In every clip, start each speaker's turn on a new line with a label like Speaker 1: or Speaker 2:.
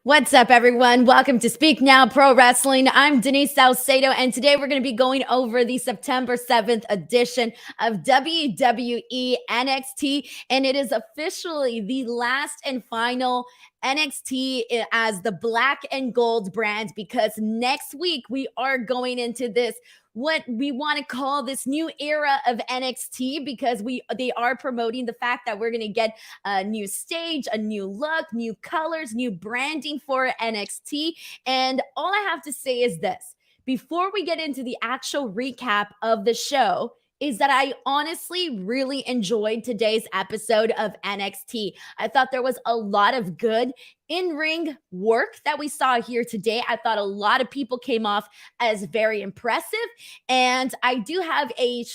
Speaker 1: What's up, everyone? Welcome to Speak Now Pro Wrestling. I'm Denise Salcedo, and today we're going to be going over the September 7th edition of WWE NXT, and it is officially the last and final NXT as the black and gold brand, because next week we are going into this what we want to call this new era of NXT, because they are promoting the fact that we're going to get a new stage, a new look, new colors, new branding for NXT. And all I have to say is this: before we get into the actual recap of the show, is that I honestly really enjoyed today's episode of NXT. I thought there was a lot of good in-ring work that we saw here today. I thought a lot of people came off as very impressive. And I do have a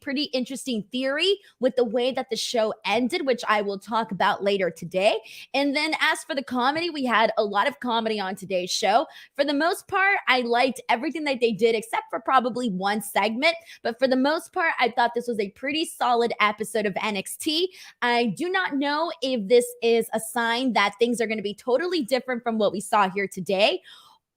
Speaker 1: pretty interesting theory with the way that the show ended, which I will talk about later today. And then as for the comedy, we had a lot of comedy on today's show. For the most part, I liked everything that they did, except for probably one segment. But for the most part, I thought this was a pretty solid episode of NXT. I do not know if this is a sign that things are going to be totally different from what we saw here today,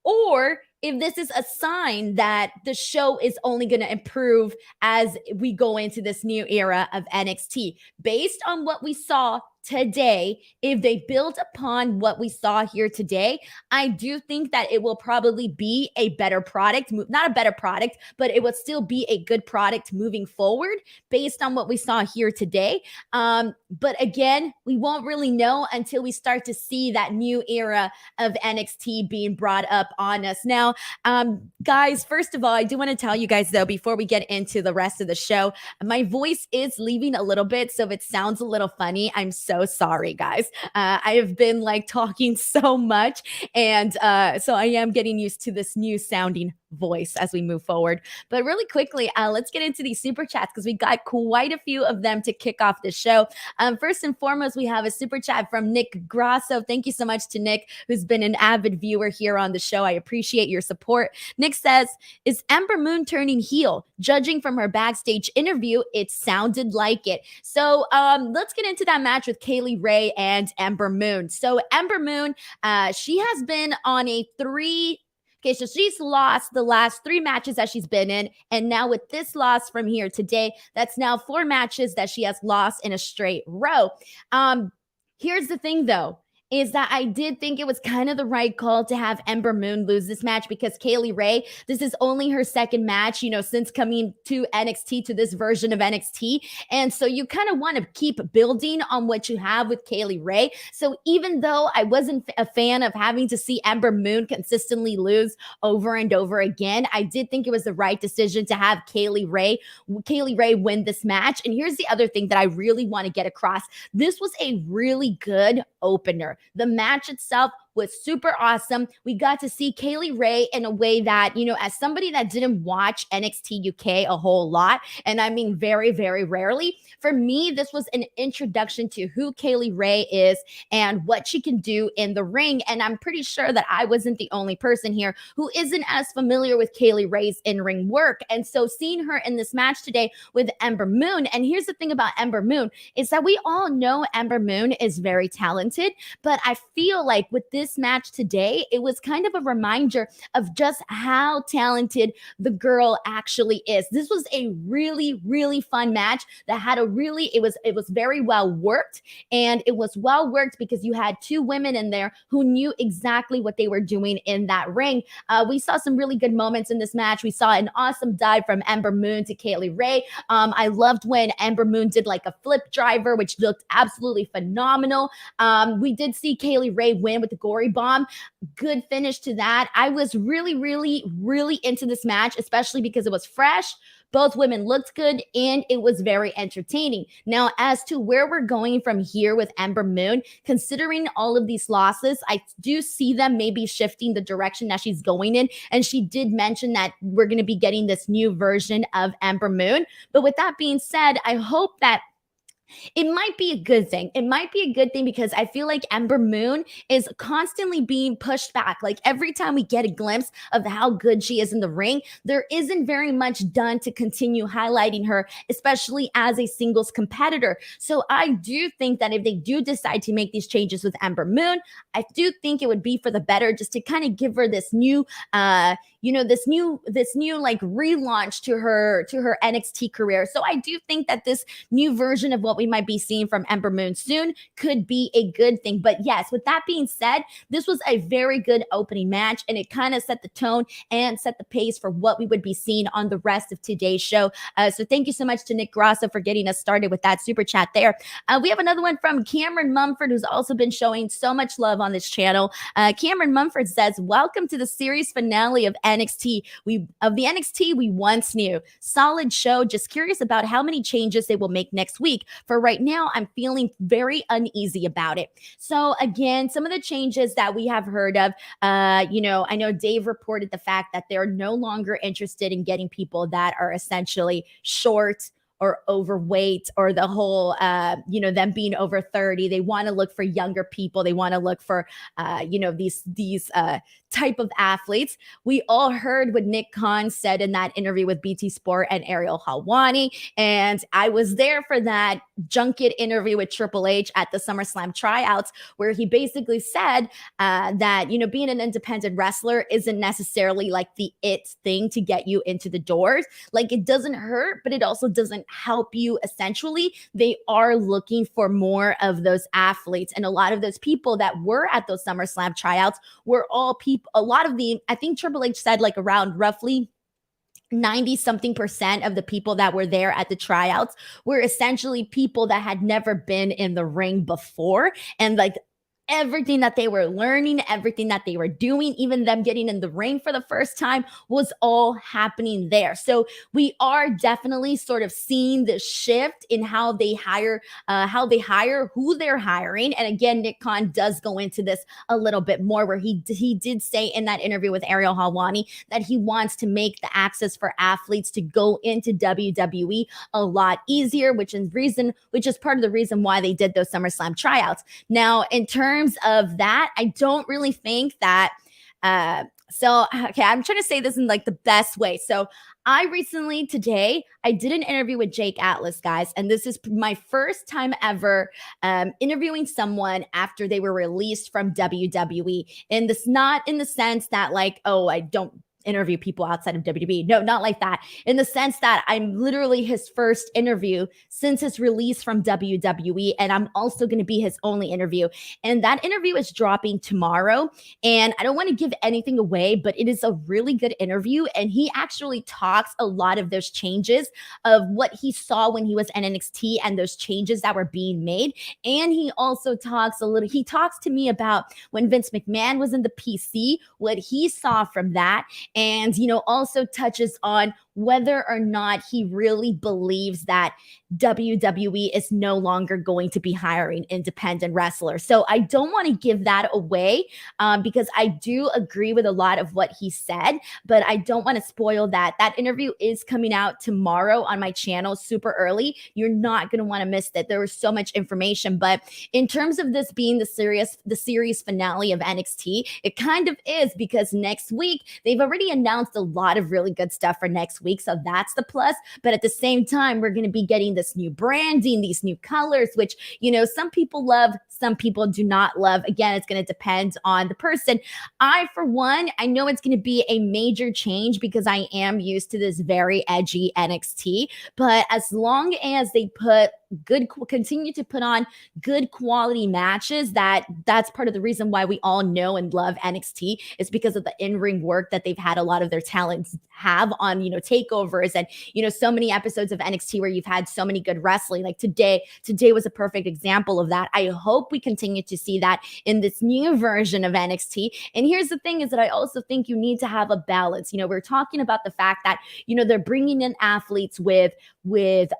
Speaker 1: or if this is a sign that the show is only going to improve as we go into this new era of NXT. Based on what we saw today, if they build upon what we saw here today, I do think that it will probably be a better product, not a better product, but it would still be a good product moving forward based on what we saw here today. But again, we won't really know until we start to see that new era of NXT being brought up on us. Now, guys, first of all, I do want to tell you guys, though, before we get into the rest of the show, my voice is leaving a little bit, so if it sounds a little funny, I'm so sorry, guys. I have been like talking so much, and so I am getting used to this new sounding voice as we move forward. But really quickly, let's get into these super chats, because we got quite a few of them to kick off the show. First and foremost, we have a super chat from Nick Grasso. Thank you so much to Nick, who's been an avid viewer here on the show. I appreciate your support. Nick says, is Ember Moon turning heel? Judging from her backstage interview, it sounded like it. So let's get into that match with Kaylee Ray and Ember Moon. So Ember Moon, she has been on a Okay, so she's lost the last 3 matches that she's been in. And now with this loss from here today, that's now 4 matches that she has lost in a straight row. Here's the thing, though, is that I did think it was kind of the right call to have Ember Moon lose this match, because Kaylee Ray, this is only her second match, since coming to NXT, to this version of NXT. And so you kind of want to keep building on what you have with Kaylee Ray. So even though I wasn't a fan of having to see Ember Moon consistently lose over and over again, I did think it was the right decision to have Kaylee Ray win this match. And here's the other thing that I really want to get across. This was a really good opener. The match itself was super awesome. We got to see Kaylee Ray in a way that, as somebody that didn't watch NXT UK a whole lot, and I mean very, very rarely, for me, this was an introduction to who Kaylee Ray is and what she can do in the ring. And I'm pretty sure that I wasn't the only person here who isn't as familiar with Kaylee Ray's in-ring work. And so seeing her in this match today with Ember Moon, and here's the thing about Ember Moon, is that we all know Ember Moon is very talented, but I feel like with this match today, it was kind of a reminder of just how talented the girl actually is. This was a really, really fun match that had it was very well worked, and it was well worked because you had 2 women in there who knew exactly what they were doing in that ring. We saw some really good moments in this match. We saw an awesome dive from Ember Moon to Kaylee Ray. I loved when Ember Moon did like a flip driver, which looked absolutely phenomenal. We did see Kaylee Ray win with the gory bomb. Good finish to that. I was really, really, really into this match, especially because it was fresh. Both women looked good, and it was very entertaining. Now, as to where we're going from here with Ember Moon, considering all of these losses, I do see them maybe shifting the direction that she's going in. And she did mention that we're going to be getting this new version of Ember Moon. But with that being said, I hope that It might be a good thing. It might be a good thing because I feel like Ember Moon is constantly being pushed back. Like every time we get a glimpse of how good she is in the ring, there isn't very much done to continue highlighting her, especially as a singles competitor. So I do think that if they do decide to make these changes with Ember Moon, I do think it would be for the better, just to kind of give her this new this new like relaunch to her NXT career. So I do think that this new version of what we might be seeing from Ember Moon soon could be a good thing. But yes, with that being said, this was a very good opening match, and it kind of set the tone and set the pace for what we would be seeing on the rest of today's show. So thank you so much to Nick Grasso for getting us started with that super chat there. We have another one from Cameron Mumford, who's also been showing so much love on this channel. Cameron Mumford says, welcome to the series finale of NXT. The NXT we once knew. Solid show. Just curious about how many changes they will make next week. For right now, I'm feeling very uneasy about it. So again, some of the changes that we have heard of, I know Dave reported the fact that they're no longer interested in getting people that are essentially short or overweight, or the whole, them being over 30. They want to look for younger people. They want to look for, these type of athletes. We all heard what Nick Khan said in that interview with BT Sport and Ariel Helwani, and I was there for that junket interview with Triple H at the SummerSlam tryouts, where he basically said that, being an independent wrestler isn't necessarily like the it thing to get you into the doors. Like, it doesn't hurt, but it also doesn't help you. Essentially, they are looking for more of those athletes, and a lot of those people that were at those SummerSlam tryouts were all people. A lot of I think Triple H said like around roughly 90 something percent of the people that were there at the tryouts were essentially people that had never been in the ring before. And like, everything that they were learning, everything that they were doing, even them getting in the ring for the first time, was all happening there. So we are definitely sort of seeing the shift in how they hire, who they're hiring. And again, Nick Khan does go into this a little bit more, where he did say in that interview with Ariel Helwani that he wants to make the access for athletes to go into WWE a lot easier, which is part of the reason why they did those SummerSlam tryouts. Now, in terms of that, I don't really think that I'm trying to say this in like the best way. So today I did an interview with Jake Atlas, guys, and this is my first time ever interviewing someone after they were released from WWE. And this, not in the sense that like, oh, I don't interview people outside of WWE. No, not like that. In the sense that I'm literally his first interview since his release from WWE, and I'm also going to be his only interview. And that interview is dropping tomorrow. And I don't want to give anything away, but it is a really good interview. And he actually talks a lot of those changes of what he saw when he was in NXT and those changes that were being made. And he also talks to me about when Vince McMahon was in the PC, what he saw from that. And, also touches on whether or not he really believes that WWE is no longer going to be hiring independent wrestlers. So I don't want to give that away because I do agree with a lot of what he said, but I don't want to spoil that. That interview is coming out tomorrow on my channel super early. You're not going to want to miss it. There was so much information, but in terms of this being the series finale of NXT, it kind of is, because next week they've already announced a lot of really good stuff for next week. So that's the plus. But at the same time, we're going to be getting this new branding, these new colors, which, some people love, some people do not love. Again, it's going to depend on the person. For one, I know it's going to be a major change because I am used to this very edgy NXT. But as long as they continue to put on good quality matches, that's part of the reason why we all know and love NXT, is because of the in-ring work that they've had a lot of their talents have on, takeovers and, so many episodes of NXT where you've had so many good wrestling. Like today was a perfect example of that. I hope we continue to see that in this new version of NXT. And here's the thing, is that I also think you need to have a balance. We're talking about the fact that, they're bringing in athletes with with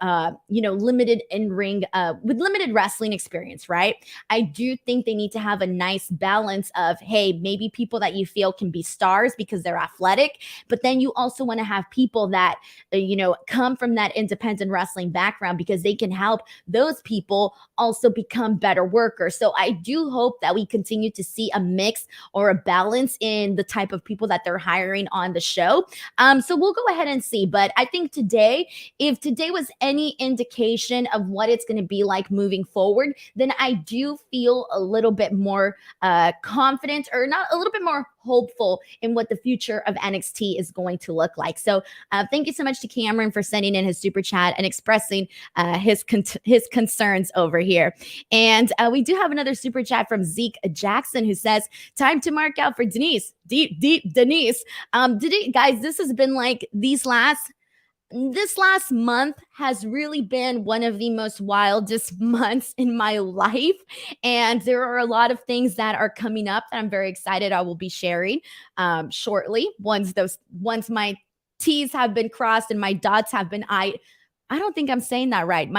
Speaker 1: limited in-ring with limited wrestling experience, right? I do think they need to have a nice balance of, hey, maybe people that you feel can be stars because they're athletic, but then you also want to have people that come from that independent wrestling background because they can help those people also become better workers. So I do hope that we continue to see a mix or a balance in the type of people that they're hiring on the show. So we'll go ahead and see. But I think today, if today was any indication of what it's going to be like moving forward, then I do feel a little bit more confident, or not, a little bit more hopeful in what the future of NXT is going to look like. So thank you so much to Cameron for sending in his super chat and expressing his concerns over here. And we do have another super chat from Zeke Jackson, who says, time to mark out for Denise. Deep Denise. Guys, this has been like this last month has really been one of the most wildest months in my life. And there are a lot of things that are coming up that I'm very excited I will be sharing shortly. Once my T's have been crossed and my dots have been I don't think I'm saying that right.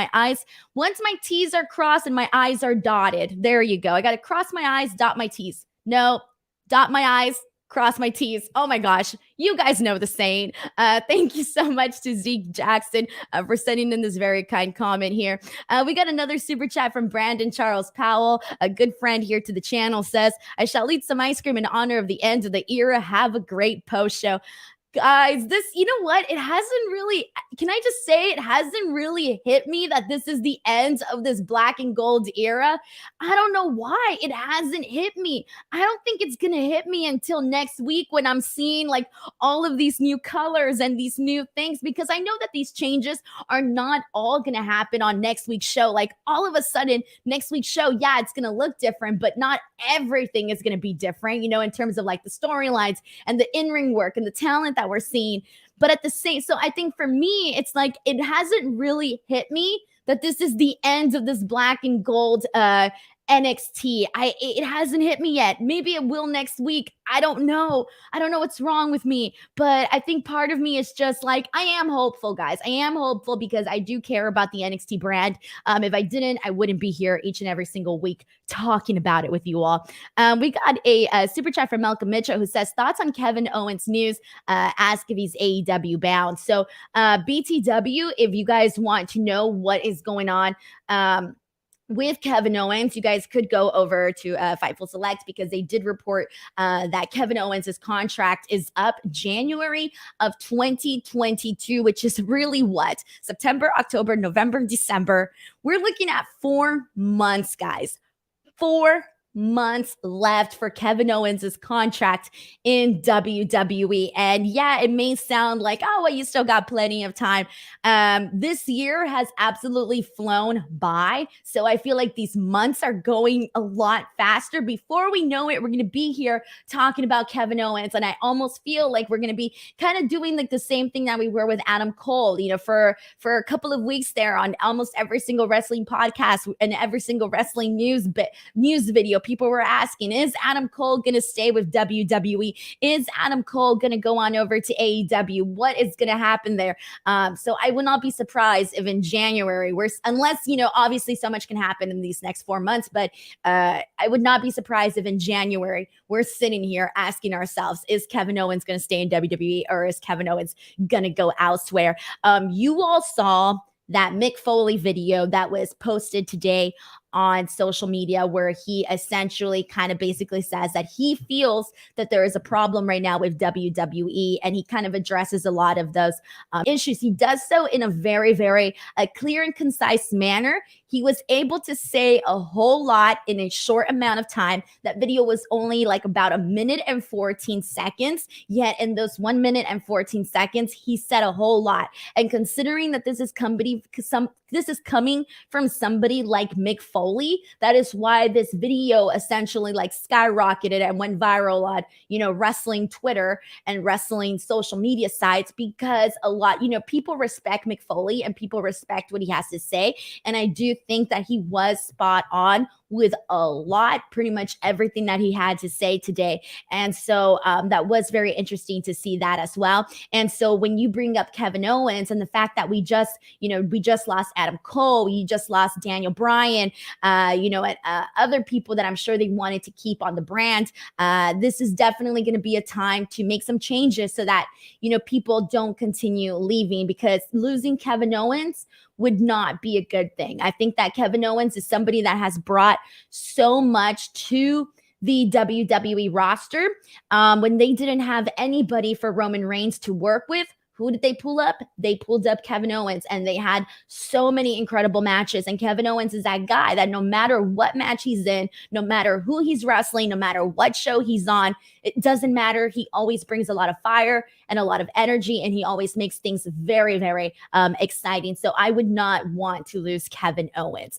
Speaker 1: Once my T's are crossed and my I's are dotted. There you go. I got to cross my I's, dot my T's. No, dot my I's, cross my T's. Oh my gosh. You guys know the saying. Thank you so much to Zeke Jackson for sending in this very kind comment here. We got another super chat from Brandon Charles Powell, a good friend here to the channel, says, I shall eat some ice cream in honor of the end of the era. Have a great post show. Guys, this, you know what? It hasn't really, can I just say, it hasn't really hit me that this is the end of this black and gold era. I don't know why it hasn't hit me. I don't think it's going to hit me until next week when I'm seeing like all of these new colors and these new things, because I know that these changes are not all going to happen on next week's show. Like all of a sudden, next week's show, yeah, it's going to look different, but not everything is going to be different, in terms of like the storylines and the in-ring work and the talent that we're seeing. But at the same, so I think for me, it's like it hasn't really hit me that this is the end of this black and gold NXT. It hasn't hit me yet. Maybe it will next week. I don't know. I don't know what's wrong with me, but I think part of me is just like, I am hopeful, guys. I am hopeful because I do care about the NXT brand. If I didn't, I wouldn't be here each and every single week talking about it with you all. We got a super chat from Malcolm Mitchell, who says, thoughts on Kevin Owens news? Ask if he's AEW bound. So BTW, if you guys want to know what is going on, with Kevin Owens, you guys could go over to Fightful Select, because they did report that Kevin Owens' contract is up January of 2022, which is really what? September, October, November, December. We're looking at 4 months, guys. 4 months left for Kevin Owens' contract in WWE. And yeah, it may sound like, oh, well, you still got plenty of time. This year has absolutely flown by. So I feel like these months are going a lot faster. Before we know it, we're going to be here talking about Kevin Owens. And I almost feel like we're going to be kind of doing like the same thing that we were with Adam Cole, for a couple of weeks there on almost every single wrestling podcast and every single wrestling news video. People were asking, is Adam Cole going to stay with WWE? Is Adam Cole going to go on over to AEW? What is going to happen there? So I would not be surprised if in January, unless, obviously so much can happen in these next 4 months, but I would not be surprised if in January, we're sitting here asking ourselves, is Kevin Owens going to stay in WWE, or is Kevin Owens going to go elsewhere? You all saw that Mick Foley video that was posted today on social media, where he essentially kind of basically says that he feels that there is a problem right now with WWE, and he kind of addresses a lot of those issues. He does so in a very, very clear and concise manner. He was able to say a whole lot in a short amount of time. That video was only like about 1 minute and 14 seconds, yet in those 1 minute and 14 seconds, he said a whole lot. And considering that this is coming from somebody like Mick Foley, that is why this video essentially like skyrocketed and went viral on, wrestling Twitter and wrestling social media sites, because a lot, people respect Mick Foley and people respect what he has to say. And I do think that he was spot on with a lot, pretty much everything that he had to say today. And so that was very interesting to see that as well. And so when you bring up Kevin Owens and the fact that we just lost Adam Cole, we just lost Daniel Bryan, and other people that I'm sure they wanted to keep on the brand, this is definitely going to be a time to make some changes so that, people don't continue leaving, because losing Kevin Owens would not be a good thing. I think that Kevin Owens is somebody that has brought so much to the WWE roster. When they didn't have anybody for Roman Reigns to work with, who did they pull up? They pulled up Kevin Owens, and they had so many incredible matches. And Kevin Owens is that guy that no matter what match he's in, no matter who he's wrestling, no matter what show he's on, it doesn't matter. He always brings a lot of fire and a lot of energy, and he always makes things very, very exciting. So I would not want to lose Kevin Owens.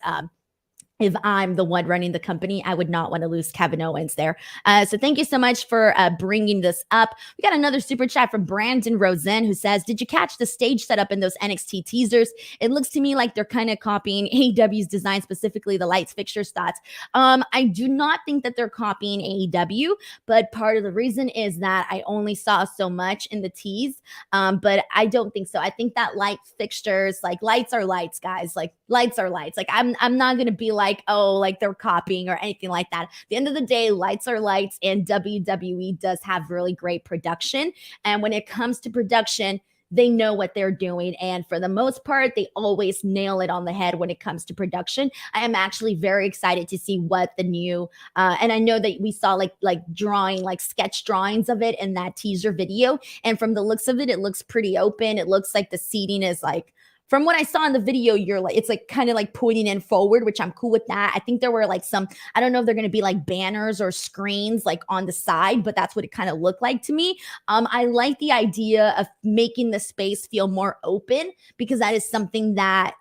Speaker 1: If I'm the one running the company, I would not want to lose Kevin Owens there. So thank you so much for bringing this up. We got another super chat from Brandon Rosen, who says, did you catch the stage setup in those NXT teasers? It looks to me like they're kind of copying AEW's design, specifically the lights, fixtures, thoughts. I do not think that they're copying AEW, but part of the reason is that I only saw so much in the tease, but I don't think so. I think that light fixtures, like lights are lights, guys. Like lights are lights. Like I'm not going to be like, oh, like they're copying or anything like that. At the end of the day, lights are lights, and WWE does have really great production. And when it comes to production, they know what they're doing. And for the most part, they always nail it on the head when it comes to production. I am actually very excited to see what the new, and I know that we saw like drawing, like sketch drawings of it in that teaser video. And from the looks of it, it looks pretty open. It looks like the seating is like, from what I saw in the video, it's like kind of like pointing in forward, which I'm cool with that. I think there were like some, I don't know if they're going to be like banners or screens like on the side, but that's what it kind of looked like to me. I like the idea of making the space feel more open, because that is something that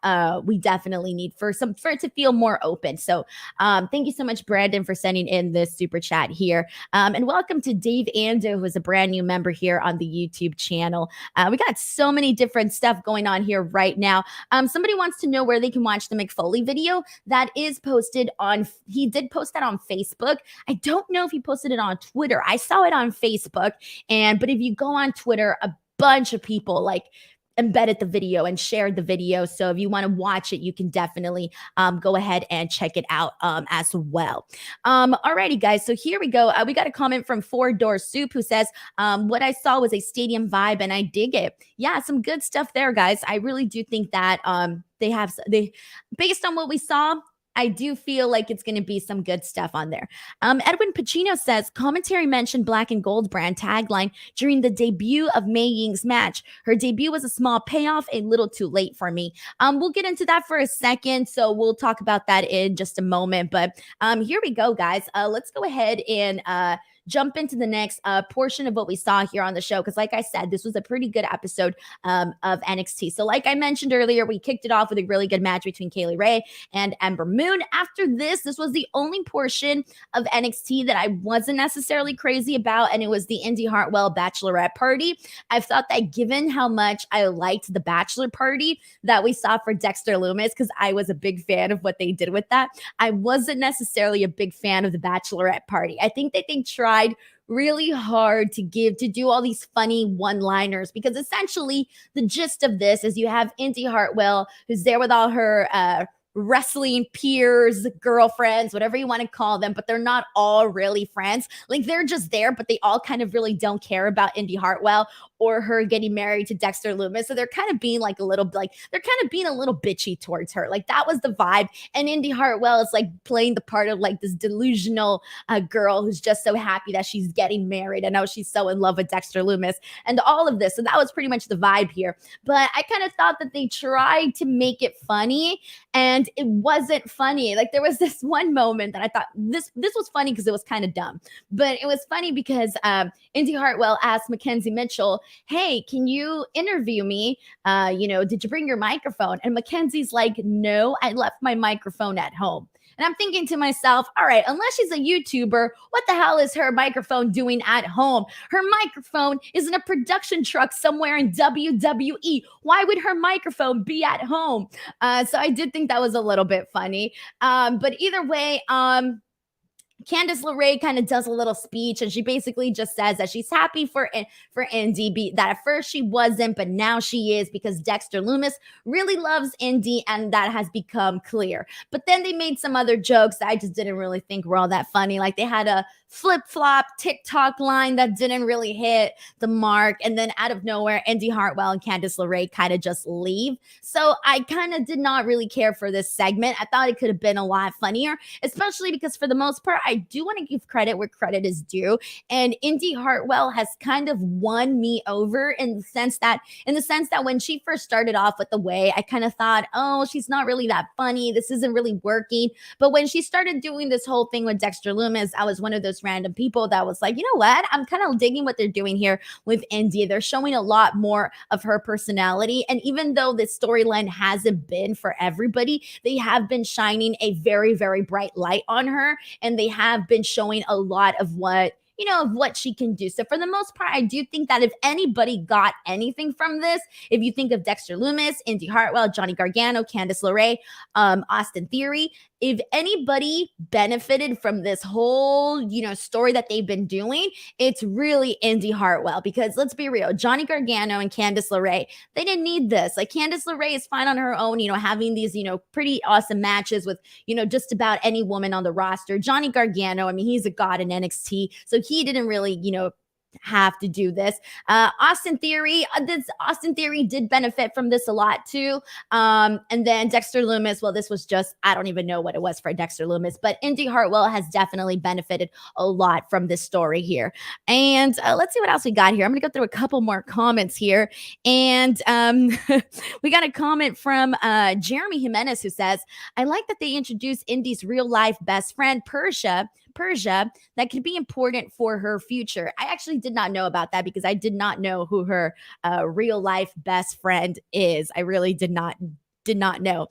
Speaker 1: we definitely need for it to feel more open. So thank you so much, Brandon, for sending in this super chat here. And welcome to Dave Ando, who is a brand new member here on the YouTube channel. We got so many different stuff going on here right now. Somebody wants to know where they can watch the McFoley video. That is posted on, he did post that on Facebook. I don't know if he posted it on Twitter. I saw it on Facebook, but if you go on Twitter, a bunch of people like embedded the video and shared the video. So if you want to watch it, you can definitely go ahead and check it out as well. Alrighty, guys. So here we go. We got a comment from Four Door Soup, who says, what I saw was a stadium vibe and I dig it. Yeah, some good stuff there, guys. I really do think that they based on what we saw, I do feel like it's going to be some good stuff on there. Edwin Pacino says, commentary mentioned Black and Gold brand tagline during the debut of Mei Ying's match. Her debut was a small payoff, a little too late for me. We'll get into that for a second, so we'll talk about that in just a moment. But here we go, guys. Let's go ahead and jump into the next portion of what we saw here on the show, because like I said, this was a pretty good episode of NXT. So like I mentioned earlier, we kicked it off with a really good match between Kaylee Ray and Ember Moon. After this was the only portion of NXT that I wasn't necessarily crazy about, and it was the Indi Hartwell bachelorette party. I thought that given how much I liked the bachelor party that we saw for Dexter Lumis, because I was a big fan of what they did with that, I wasn't necessarily a big fan of the bachelorette party. I think that they tried really hard to do all these funny one-liners, because essentially the gist of this is you have Indi Hartwell, who's there with all her wrestling peers, girlfriends, whatever you want to call them, but they're not all really friends. Like they're just there, but they all kind of really don't care about Indi Hartwell or her getting married to Dexter Lumis. So they're kind of being like a little bitchy towards her. Like that was the vibe. And Indi Hartwell is like playing the part of like this delusional girl who's just so happy that she's getting married. And now she's so in love with Dexter Lumis and all of this. So that was pretty much the vibe here. But I kind of thought that they tried to make it funny, and it wasn't funny. Like there was this one moment that I thought this was funny because it was kind of dumb, but it was funny because Indi Hartwell asked Mackenzie Mitchell, hey, can you interview me? Did you bring your microphone? And Mackenzie's like, no, I left my microphone at home. And I'm thinking to myself, all right, unless she's a YouTuber, what the hell is her microphone doing at home? Her microphone is in a production truck somewhere in WWE. Why would her microphone be at home? So I did think that was a little bit funny. But either way, Candice LeRae kind of does a little speech, and she basically just says that she's happy for Indi, that at first she wasn't, but now she is, because Dexter Lumis really loves Indi, and that has become clear. But then they made some other jokes that I just didn't really think were all that funny. Like they had a flip-flop TikTok line that didn't really hit the mark, and then out of nowhere, Indi Hartwell and Candice LeRae kind of just leave. So I kind of did not really care for this segment. I thought it could have been a lot funnier, especially because for the most part, I do want to give credit where credit is due. And Indi Hartwell has kind of won me over in the sense that when she first started off with the way, I kind of thought, oh, she's not really that funny. This isn't really working. But when she started doing this whole thing with Dexter Lumis, I was one of those random people that was like, you know what? I'm kind of digging what they're doing here with Indi. They're showing a lot more of her personality. And even though this storyline hasn't been for everybody, they have been shining a very, very bright light on her. And they have been showing a lot of what she can do. So for the most part, I do think that if anybody got anything from this, if you think of Dexter Lumis, Indi Hartwell, Johnny Gargano, Candice LeRae, Austin Theory, if anybody benefited from this whole, story that they've been doing, it's really Indi Hartwell. Because let's be real, Johnny Gargano and Candice LeRae, they didn't need this. Like Candice LeRae is fine on her own, having these, pretty awesome matches with, just about any woman on the roster. Johnny Gargano, I mean, he's a god in NXT, so he didn't really, have to do this. Austin Theory did benefit from this a lot too. And then Dexter Lumis, well, this was just, I don't even know what it was for Dexter Lumis, but Indi Hartwell has definitely benefited a lot from this story here. And let's see what else we got here. I'm gonna go through a couple more comments here. And we got a comment from Jeremy Jimenez, who says, I like that they introduced Indi's real life best friend, Persia, that could be important for her future. I actually did not know about that, because I did not know who her real life best friend is. I really did not know.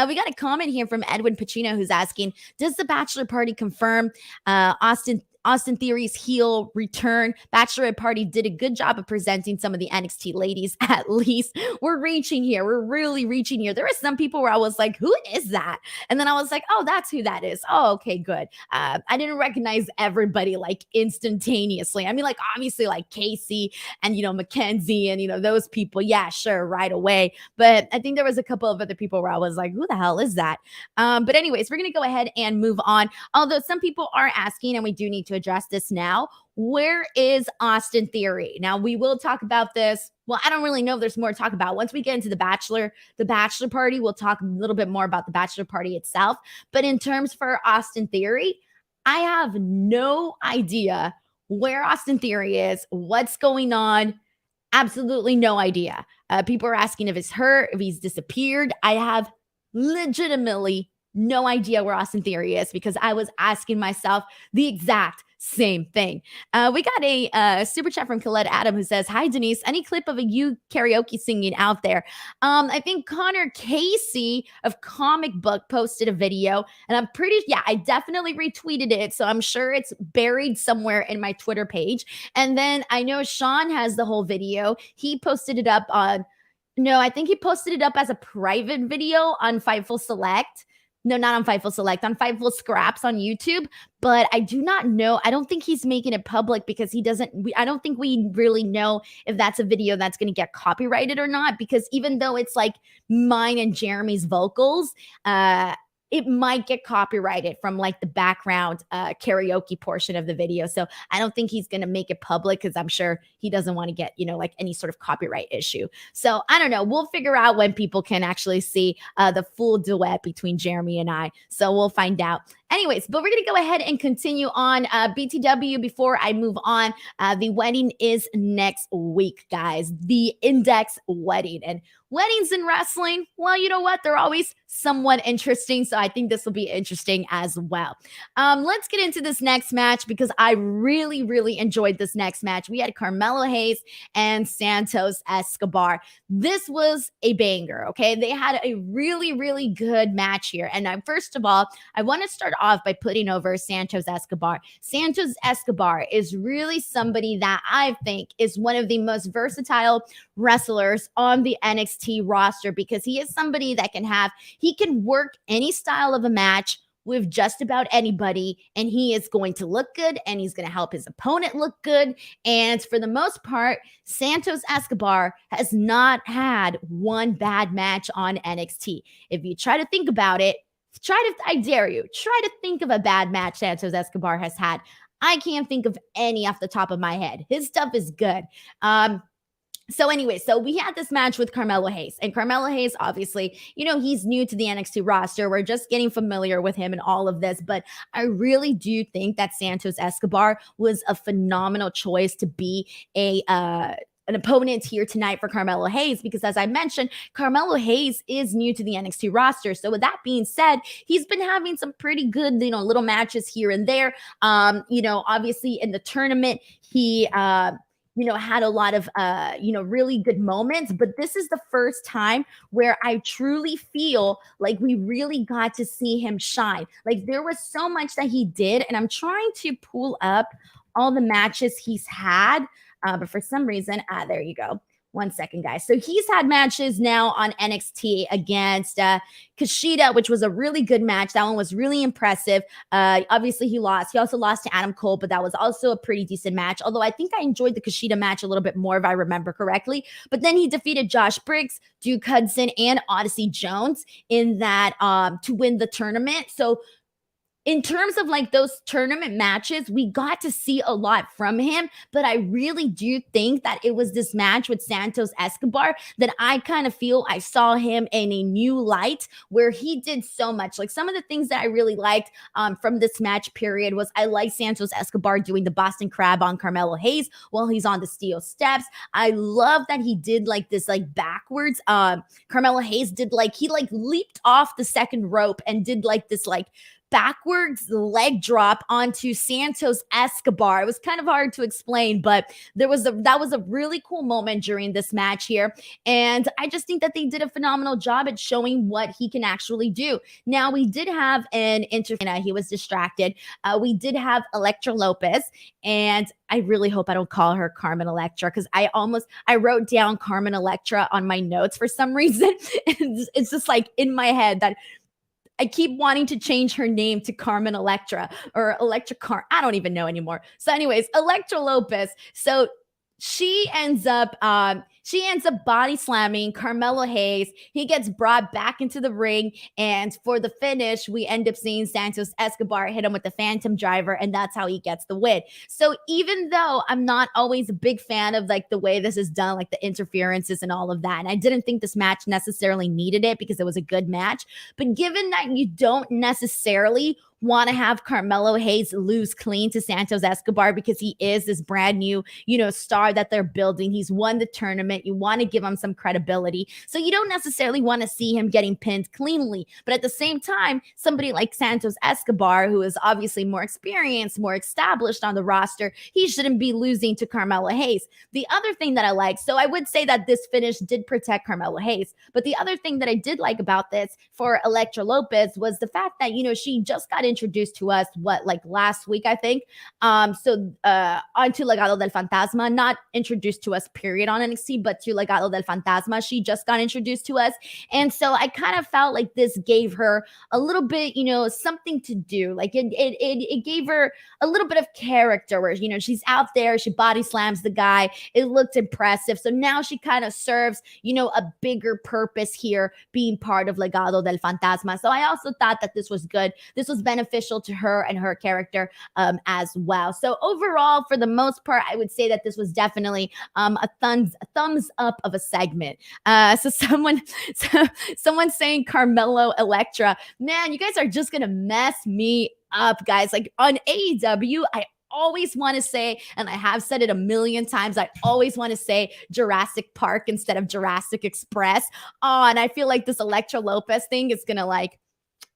Speaker 1: We got a comment here from Edwin Pacino, who's asking, does the bachelor party confirm Austin Theory's heel return? Bachelorette Party did a good job of presenting some of the NXT ladies. At least we're reaching here. We're really reaching here. There were some people where I was like, who is that? And then I was like, oh, that's who that is. Oh, okay, good. I didn't recognize everybody like instantaneously. I mean, like obviously like Kacy and, Mackenzie and, those people. Yeah, sure, right away. But I think there was a couple of other people where I was like, who the hell is that? But anyways, we're going to go ahead and move on. Although some people are asking, and we do need to address this now, where is Austin Theory? Now, we will talk about this. Well, I don't really know if there's more to talk about. Once we get into the bachelor party, we'll talk a little bit more about the bachelor party itself. But in terms for Austin Theory, I have no idea where Austin Theory is, what's going on. Absolutely no idea. People are asking if it's her, if he's disappeared. I have legitimately no idea where Austin Theory is, because I was asking myself the exact same thing. We got a super chat from Colette Adam, who says, hi, Denise, any clip of you karaoke singing out there? I think Connor Kacy of Comic Book posted a video, and I definitely retweeted it. So I'm sure it's buried somewhere in my Twitter page. And then I know Sean has the whole video. He posted it up on, no, I think he posted it up as a private video on Fightful Select. No, not on Fightful Select, on Fightful Scraps on YouTube. But I do not know. I don't think he's making it public, because I don't think we really know if that's a video that's going to get copyrighted or not. Because even though it's like mine and Jeremy's vocals, it might get copyrighted from like the background karaoke portion of the video. So I don't think he's going to make it public, because I'm sure he doesn't want to get, like any sort of copyright issue. So I don't know. We'll figure out when people can actually see the full duet between Jeremy and I. So we'll find out. Anyways, but we're going to go ahead and continue on BTW before I move on. The wedding is next week, guys. The Index wedding. And weddings in wrestling, well, you know what? They're always somewhat interesting. So I think this will be interesting as well. Let's get into this next match because I really, really enjoyed this next match. We had Carmelo Hayes and Santos Escobar. This was a banger, okay? They had a really, really good match here. And first of all, I want to start off by putting over Santos Escobar. Santos Escobar is really somebody that I think is one of the most versatile wrestlers on the NXT roster because he is somebody that he can work any style of a match with just about anybody, and he is going to look good, and he's going to help his opponent look good. And for the most part, Santos Escobar has not had one bad match on NXT. If you try to think about it, I dare you, try to think of a bad match Santos Escobar has had. I can't think of any off the top of my head. His stuff is good. So we had this match with Carmelo Hayes, and Carmelo Hayes, obviously, he's new to the NXT roster. We're just getting familiar with him and all of this, but I really do think that Santos Escobar was a phenomenal choice to be an opponent here tonight for Carmelo Hayes, because as I mentioned, Carmelo Hayes is new to the NXT roster. So with that being said, he's been having some pretty good, little matches here and there. Obviously in the tournament, he, had a lot of, really good moments. But this is the first time where I truly feel like we really got to see him shine. Like there was so much that he did. And I'm trying to pull up all the matches he's had. But for some reason, there you go. 1 second, guys. So he's had matches now on NXT against Kushida, which was a really good match. That one was really impressive. Obviously, he lost. He also lost to Adam Cole, but that was also a pretty decent match. Although I think I enjoyed the Kushida match a little bit more, if I remember correctly. But then he defeated Josh Briggs, Duke Hudson, and Odyssey Jones in that to win the tournament. So in terms of those tournament matches, we got to see a lot from him, but I really do think that it was this match with Santos Escobar that I kind of feel I saw him in a new light where he did so much. Like some of the things that I really liked from this match period was I like Santos Escobar doing the Boston Crab on Carmelo Hayes while he's on the steel steps. I love that he did this backwards. Carmelo Hayes did he leaped off the second rope and did this backwards leg drop onto Santos Escobar. It was kind of hard to explain, but that was a really cool moment during this match here. And I just think that they did a phenomenal job at showing what he can actually do. Now, we did have an interview. He was distracted. We did have Elektra Lopez, and I really hope I don't call her Carmen Electra because I wrote down Carmen Electra on my notes for some reason. It's just in my head that I keep wanting to change her name to Carmen Electra or Electra I don't even know anymore. So anyways, Elektra Lopez. So she ends up body slamming Carmelo Hayes. He gets brought back into the ring, and for the finish, we end up seeing Santos Escobar hit him with the Phantom Driver, and that's how he gets the win. So even though I'm not always a big fan of the way this is done, the interferences and all of that, and I didn't think this match necessarily needed it because it was a good match, but given that you don't necessarily want to have Carmelo Hayes lose clean to Santos Escobar because he is this brand new, star that they're building. He's won the tournament. You want to give him some credibility. So you don't necessarily want to see him getting pinned cleanly. But at the same time, somebody like Santos Escobar, who is obviously more experienced, more established on the roster, he shouldn't be losing to Carmelo Hayes. The other thing that I like, so I would say that this finish did protect Carmelo Hayes. But the other thing that I did like about this for Elektra Lopez was the fact that, she just got introduced to us last week, I think. Onto Legado del Fantasma, not introduced to us period on NXT, but to Legado del Fantasma, she just got introduced to us. And so I kind of felt like this gave her a little bit, something to do. It gave her a little bit of character where, she's out there, she body slams the guy. It looked impressive. So now she kind of serves, a bigger purpose here being part of Legado del Fantasma. So I also thought that this was good. This was beneficial to her and her character as well. So overall, for the most part, I would say that this was definitely a thumbs up of a segment. So someone's saying Carmelo Electra. Man, you guys are just gonna mess me up, guys. Like on AEW, I always want to say, and I have said it a million times, I always want to say Jurassic Park instead of Jurassic Express. Oh, and I feel like this Electra Lopez thing is gonna like,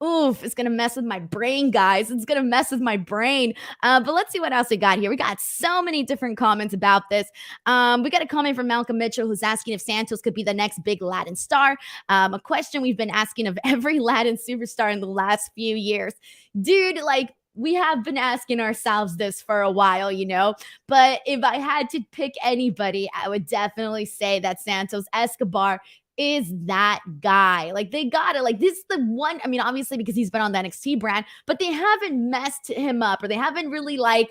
Speaker 1: oof, it's gonna mess with my brain, guys. It's gonna mess with my brain. But let's see what else we got here. We got so many different comments about this. We got a comment from Malcolm Mitchell who's asking if Santos could be the next big Latin star. A question we've been asking of every Latin superstar in the last few years. Dude, like, we have been asking ourselves this for a while, you know, but if I had to pick anybody, I would definitely say that Santos Escobar is that guy. Like, they got it. Like, this is the one. I mean, obviously because he's been on the NXT brand, but they haven't messed him up, or they haven't really like,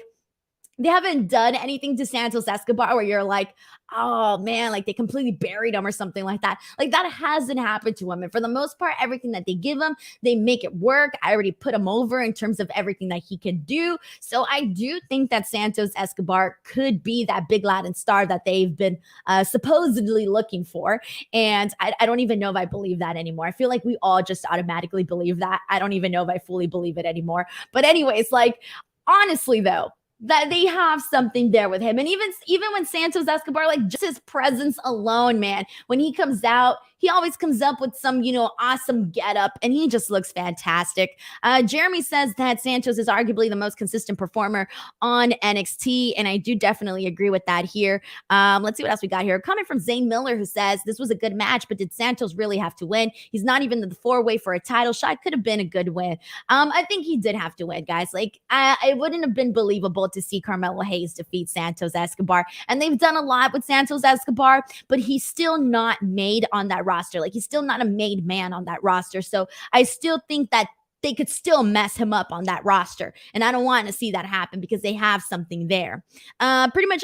Speaker 1: they haven't done anything to Santos Escobar where you're like, oh man, like they completely buried him or something like that. Like, that hasn't happened to him. And for the most part, everything that they give him, they make it work. I already put him over in terms of everything that he can do. So I do think that Santos Escobar could be that big Latin star that they've been supposedly looking for. And I don't even know if I believe that anymore. I feel like we all just automatically believe that. I don't even know if I fully believe it anymore. But anyways, like, honestly though, that they have something there with him. And even when Santos Escobar, like, just his presence alone, man, when he comes out, he always comes up with some, you know, awesome getup, and he just looks fantastic. Jeremy says that Santos is arguably the most consistent performer on NXT, and I do definitely agree with that here. Let's see what else we got here. A comment from Zane Miller who says, this was a good match, but did Santos really have to win? He's not even in the four-way for a title shot. Could have been a good win. I think he did have to win, guys. Like, it wouldn't have been believable to see Carmelo Hayes defeat Santos Escobar, and they've done a lot with Santos Escobar, but he's still not made on that roster. Like, he's still not a made man on that roster. So I still think that they could still mess him up on that roster. And I don't want to see that happen because they have something there. Pretty much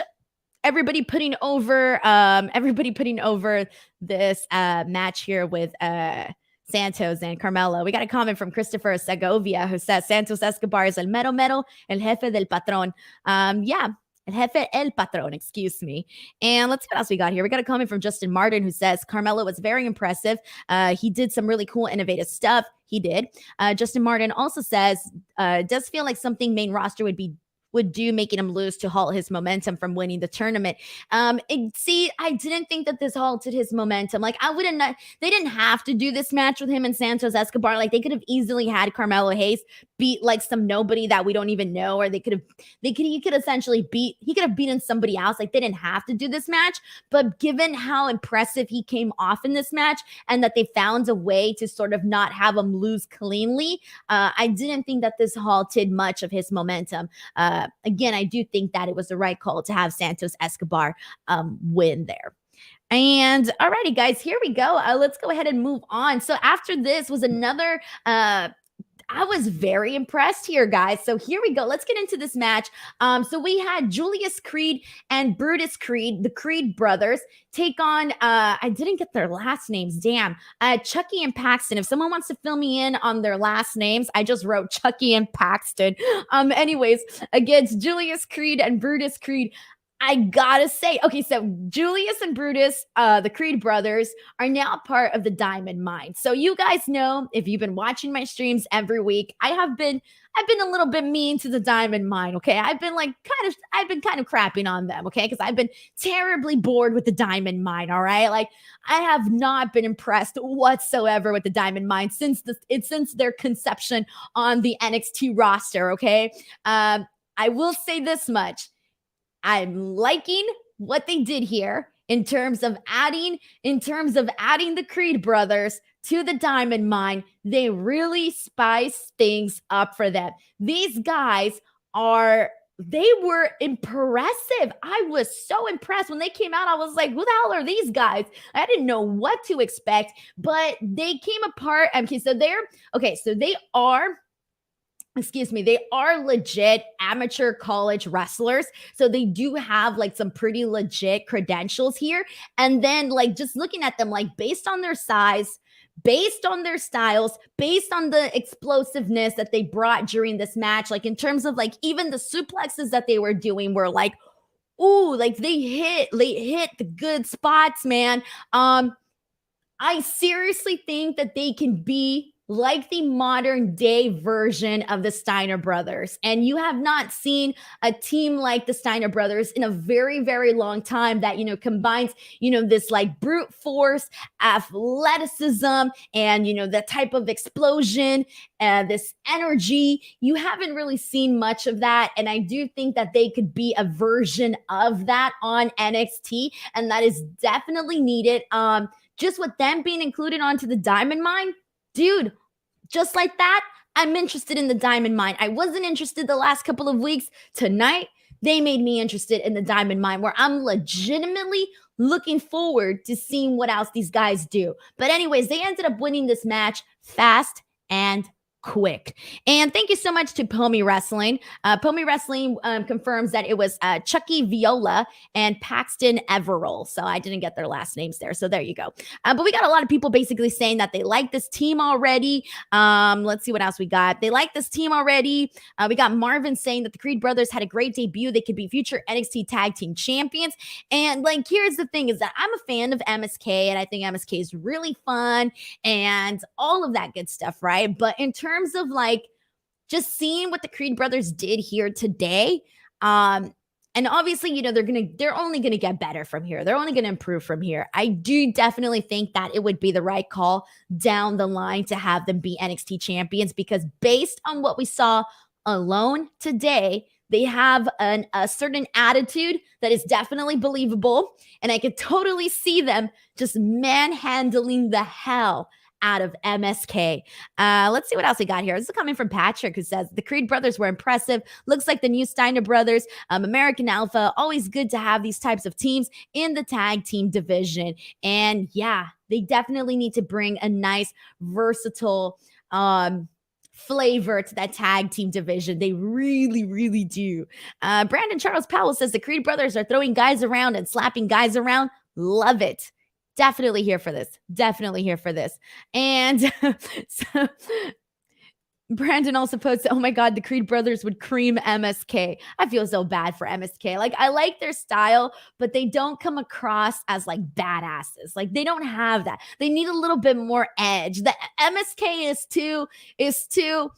Speaker 1: everybody putting over this match here with Santos and Carmelo. We got a comment from Christopher Segovia who says Santos Escobar is el mero mero, el jefe del patrón. Yeah. El jefe, el patrón, excuse me. And let's see what else we got here. We got a comment from Justin Martin who says Carmelo was very impressive. He did some really cool, innovative stuff. He did. Justin Martin also says, does feel like something main roster would do, making him lose to halt his momentum from winning the tournament. See, I didn't think that this halted his momentum. Like, they didn't have to do this match with him and Santos Escobar. Like, they could have easily had Carmelo Hayes beat like some nobody that we don't even know, or he could have beaten somebody else. Like, they didn't have to do this match, but given how impressive he came off in this match and that they found a way to sort of not have him lose cleanly, I didn't think that this halted much of his momentum. Again, I do think that it was the right call to have Santos Escobar win there. And alrighty, guys, here we go. Let's go ahead and move on. So after this was another I was very impressed here, guys. So here we go. Let's get into this match. So we had Julius Creed and Brutus Creed, the Creed brothers, take on, I didn't get their last names, damn, Chucky and Paxton. If someone wants to fill me in on their last names, I just wrote Chucky and Paxton. Anyways, against Julius Creed and Brutus Creed. I gotta say, okay, so Julius and Brutus, the Creed brothers, are now part of the Diamond Mine. So you guys know, if you've been watching my streams every week, I've been a little bit mean to the Diamond Mine, okay? I've been kind of crapping on them, okay? Because I've been terribly bored with the Diamond Mine, all right? Like, I have not been impressed whatsoever with the Diamond Mine since their conception on the NXT roster, okay? I will say this much. I'm liking what they did here in terms of adding the Creed brothers to the Diamond Mine. They really spice things up for them. These guys they were impressive. I was so impressed when they came out. I was like, who the hell are these guys? I didn't know what to expect, but they came apart. They are legit amateur college wrestlers. So they do have like some pretty legit credentials here. And then like just looking at them, like based on their size, based on their styles, based on the explosiveness that they brought during this match, like in terms of like even the suplexes that they were doing were like, ooh, like they hit the good spots, man. I seriously think that they can be like the modern day version of the Steiner brothers. And you have not seen a team like the Steiner brothers in a very, very long time that, combines, this like brute force, athleticism, and, the type of explosion, this energy. You haven't really seen much of that. And I do think that they could be a version of that on NXT. And that is definitely needed. Just with them being included onto the Diamond Mine, dude, just like that, I'm interested in the Diamond Mine. I wasn't interested the last couple of weeks. Tonight, they made me interested in the Diamond Mine, where I'm legitimately looking forward to seeing what else these guys do. But anyways, they ended up winning this match fast and quick. And thank you so much to Pomi Wrestling. Pomi Wrestling confirms that it was Chucky Viola and Paxton Everall. So I didn't get their last names there. So there you go. But we got a lot of people basically saying that they like this team already. Let's see what else we got. They like this team already. We got Marvin saying that the Creed brothers had a great debut. They could be future NXT tag team champions. And like, here's the thing is that I'm a fan of MSK and I think MSK is really fun and all of that good stuff, right? But in terms of like just seeing what the Creed brothers did here today, and obviously, they're only gonna get better from here. They're only gonna improve from here. I do definitely think that it would be the right call down the line to have them be NXT champions, because based on what we saw alone today, they have a certain attitude that is definitely believable, and I could totally see them just manhandling the hell out of MSK. Let's see what else we got here. This is coming from Patrick, who says the Creed brothers were impressive. Looks like the new Steiner brothers, American Alpha. Always good to have these types of teams in the tag team division. And yeah, they definitely need to bring a nice, versatile flavor to that tag team division. They really, really do. Brandon Charles Powell says the Creed brothers are throwing guys around and slapping guys around. Love it. Definitely here for this. Definitely here for this. And so Brandon also posted, oh my God, the Creed brothers would cream MSK. I feel so bad for MSK. Like, I like their style, but they don't come across as like badasses. Like, they don't have that. They need a little bit more edge. The MSK is too,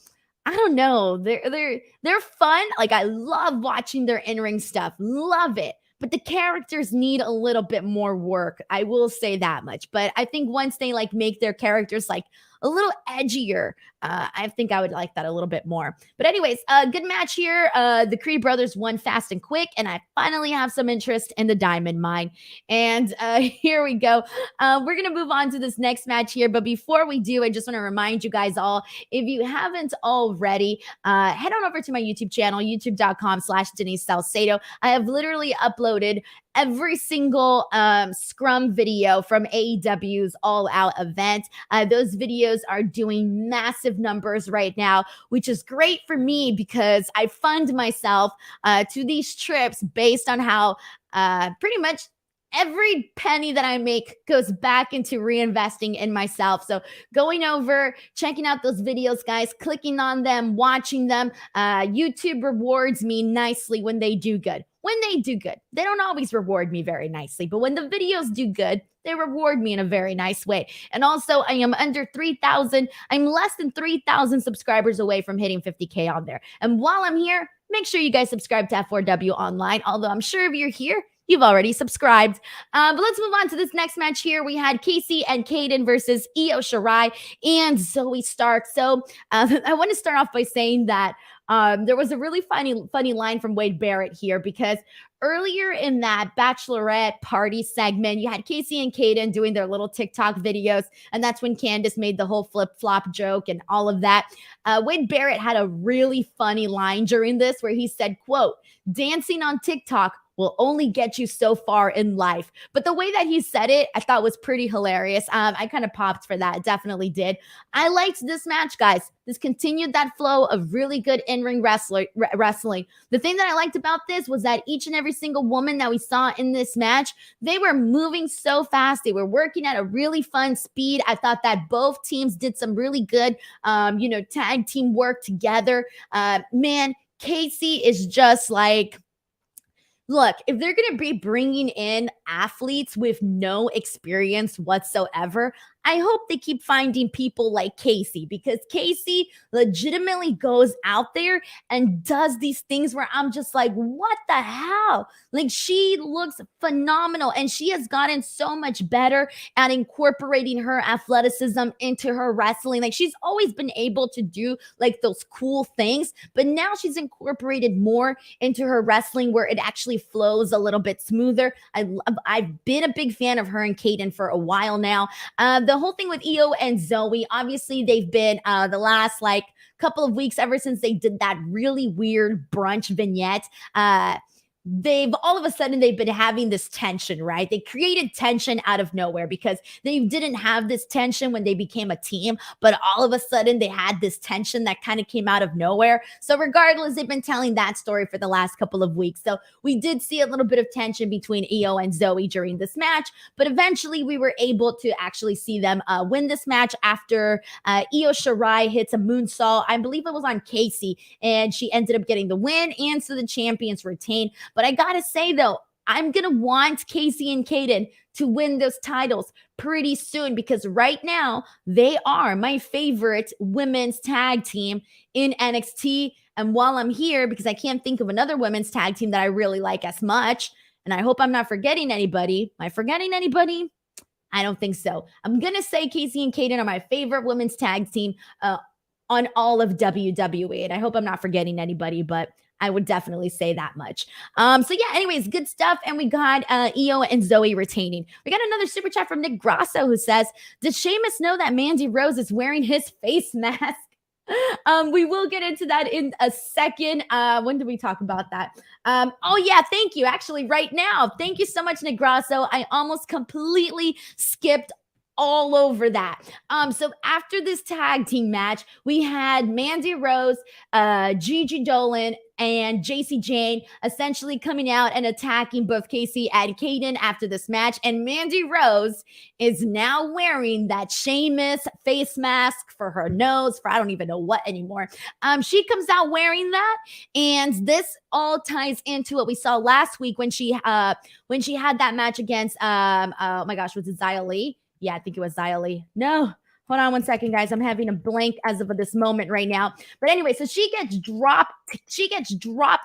Speaker 1: I don't know. They're fun. Like, I love watching their in-ring stuff. Love it. But the characters need a little bit more work. I will say that much. But I think once they like make their characters like a little edgier, I think I would like that a little bit more. But anyways, good match here. The Creed brothers won fast and quick, and I finally have some interest in the Diamond Mine. And here we go. We're going to move on to this next match here. But before we do, I just want to remind you guys all, if you haven't already, head on over to my YouTube channel, youtube.com/Denise Salcedo. I have literally uploaded every single scrum video from AEW's All Out event. Those videos are doing massive numbers right now, which is great for me because I fund myself to these trips based on how pretty much every penny that I make goes back into reinvesting in myself. So going over, checking out those videos, guys, clicking on them, watching them, YouTube rewards me nicely when they do good. When they do good. They don't always reward me very nicely, but when the videos do good, they reward me in a very nice way. And also, I am under 3,000. I'm less than 3,000 subscribers away from hitting 50K on there. And while I'm here, make sure you guys subscribe to F4W Online. Although I'm sure if you're here, you've already subscribed. But let's move on to this next match here. We had Kacy and Kayden versus Io Shirai and Zoey Stark. So I want to start off by saying that there was a really funny line from Wade Barrett here, because earlier in that bachelorette party segment, you had Kacy and Kayden doing their little TikTok videos, and that's when Candace made the whole flip-flop joke and all of that. Wade Barrett had a really funny line during this where he said, quote, "Dancing on TikTok will only get you so far in life. But the way that he said it, I thought was pretty hilarious. I kind of popped for that. Definitely did. I liked this match, guys. This continued that flow of really good in-ring wrestling. The thing that I liked about this was that each and every single woman that we saw in this match, they were moving so fast. They were working at a really fun speed. I thought that both teams did some really good, tag team work together. Man, Kacy is just like, look, if they're going to be bringing in athletes with no experience whatsoever, I hope they keep finding people like Kacy, because Kacy legitimately goes out there and does these things where I'm just like, what the hell? Like, she looks phenomenal, and she has gotten so much better at incorporating her athleticism into her wrestling. Like, she's always been able to do like those cool things, but now she's incorporated more into her wrestling where it actually flows a little bit smoother. I've been a big fan of her and Kayden for a while now. The whole thing with Io and Zoey, obviously they've been the last like couple of weeks, ever since they did that really weird brunch vignette, they've all of a sudden they've been having this tension, right? They created tension out of nowhere because they didn't have this tension when they became a team, but all of a sudden they had this tension that kind of came out of nowhere. So regardless, they've been telling that story for the last couple of weeks. So we did see a little bit of tension between Io and Zoey during this match, but eventually we were able to actually see them win this match after Io Shirai hits a moonsault. I believe it was on Kacy, and she ended up getting the win, and so the champions retained. But I gotta say, though, I'm going to want Kacy and Kayden to win those titles pretty soon, because right now they are my favorite women's tag team in NXT. And while I'm here, because I can't think of another women's tag team that I really like as much, and I hope I'm not forgetting anybody. Am I forgetting anybody? I don't think so. I'm going to say Kacy and Kayden are my favorite women's tag team on all of WWE. And I hope I'm not forgetting anybody, but I would definitely say that much. So yeah, anyways, good stuff. And we got Io and Zoey retaining. We got another super chat from Nick Grasso who says, does Sheamus know that Mandy Rose is wearing his face mask? We will get into that in a second. When did we talk about that? Oh yeah, thank you. Actually, right now. Thank you so much, Nick Grasso. I almost completely skipped all over that. So after this tag team match, we had Mandy Rose, Gigi Dolan, and JC Jane essentially coming out and attacking both Kacy and Kayden after this match. And Mandy Rose is now wearing that Sheamus face mask for her nose, for I don't even know what anymore. She comes out wearing that, and this all ties into what we saw last week when she had that match against oh my gosh, was it Xia Li? Yeah, I think it was Xia Li. No, hold on one second, guys. I'm having a blank as of this moment right now. But anyway, so she gets drop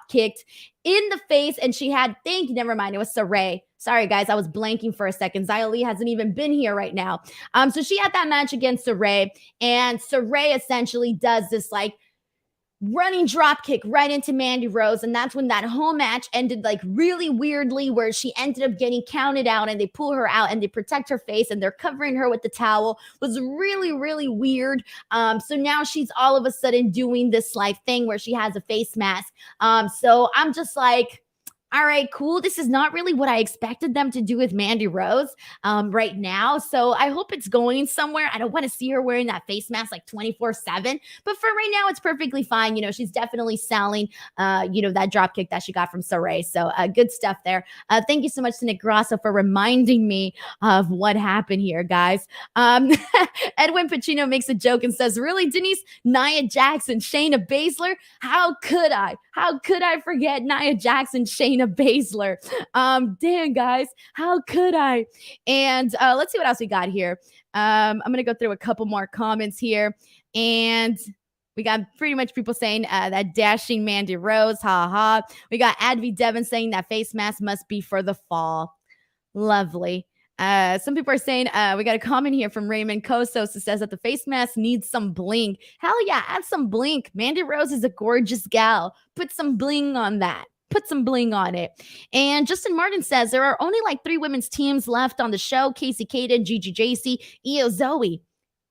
Speaker 1: kicked in the face, and she had, never mind, it was Saray. Sorry, guys, I was blanking for a second. Xia Li hasn't even been here right now. So she had that match against Saray, and Saray essentially does this like running drop kick right into Mandy Rose. And that's when that whole match ended like really weirdly, where she ended up getting counted out, and they pull her out and they protect her face and they're covering her with the towel. It was really, really weird. So now she's all of a sudden doing this like thing where she has a face mask. So I'm just like, all right, cool. This is not really what I expected them to do with Mandy Rose right now. So I hope it's going somewhere. I don't want to see her wearing that face mask like 24/7. But for right now, it's perfectly fine. You know, she's definitely selling, that drop kick that she got from Saray. So good stuff there. Thank you so much to Nick Grasso for reminding me of what happened here, guys. Edwin Pacino makes a joke and says, really, Denise? Nia Jackson, Shayna Baszler? How could I? How could I forget Nia Jackson, Shayna Baszler? Damn, guys, how could I? And let's see what else we got here. I'm gonna go through a couple more comments here, and we got pretty much people saying that dashing Mandy Rose, ha ha. We got Advi Devon saying that face mask must be for the fall. Lovely. Some people are saying, we got a comment here from Raymond Kosos that says that the face mask needs some bling. Hell yeah, add some bling. Mandy Rose is a gorgeous gal. Put some bling on that. Put some bling on it. And Justin Martin says there are only like 3 women's teams left on the show. Kacy, Kayden, Gigi, JC, Io, Zoey.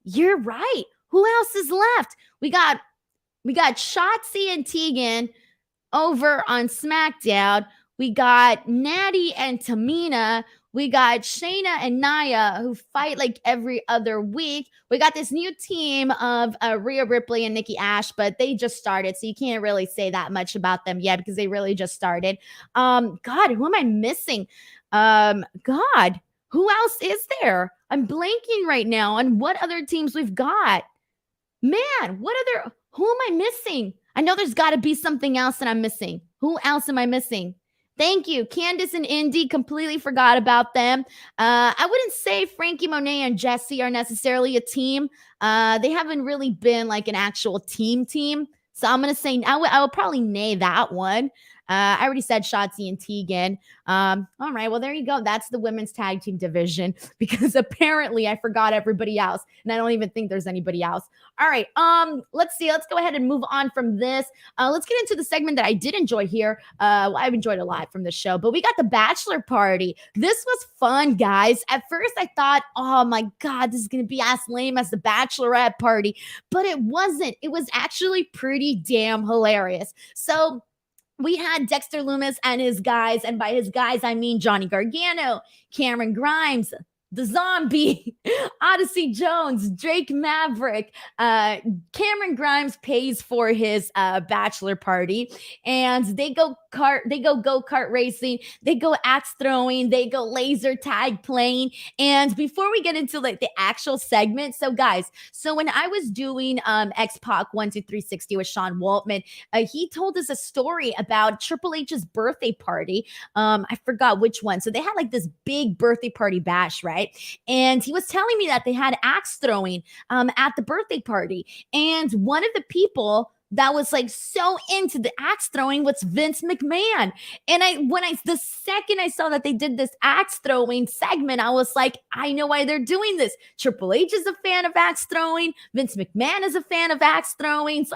Speaker 1: You're right. Who else is left? We got Shotzi and Tegan over on SmackDown. We got Natty and Tamina. We got Shayna and Nia, who fight like every other week. We got this new team of Rhea Ripley and Nikki Ash, but they just started, so you can't really say that much about them yet because they really just started. God, who am I missing? God, who else is there? I'm blanking right now on what other teams we've got. Man, who am I missing? I know there's got to be something else that I'm missing. Who else am I missing? Thank you. Candice and Indi, completely forgot about them. I wouldn't say Frankie Monet and Jesse are necessarily a team. They haven't really been like an actual team. So I'm going to say I will probably nay that one. I already said Shotzi and Tegan. All right, well, there you go. That's the women's tag team division because apparently I forgot everybody else, and I don't even think there's anybody else. All right, let's see. Let's go ahead and move on from this. Let's get into the segment that I did enjoy here. Well, I've enjoyed a lot from the show, but we got the bachelor party. This was fun, guys. At first, I thought, oh my God, this is going to be as lame as the bachelorette party, but it wasn't. It was actually pretty damn hilarious. So we had Dexter Lumis and his guys, and by his guys, I mean Johnny Gargano, Cameron Grimes, the Zombie, Odyssey Jones, Drake Maverick. Cameron Grimes pays for his bachelor party, and they go go-kart racing, they go axe throwing, they go laser tag playing. And before we get into like the actual segment, so guys, so when I was doing X-Pac 12360 with Sean Waltman, he told us a story about Triple H's birthday party. I forgot which one. So they had like this big birthday party bash, right? And he was telling me that they had axe throwing at the birthday party. And one of the people that was like so into the axe throwing was Vince McMahon. And the second I saw that they did this axe throwing segment, I was like, I know why they're doing this. Triple H is a fan of axe throwing. Vince McMahon is a fan of axe throwing. So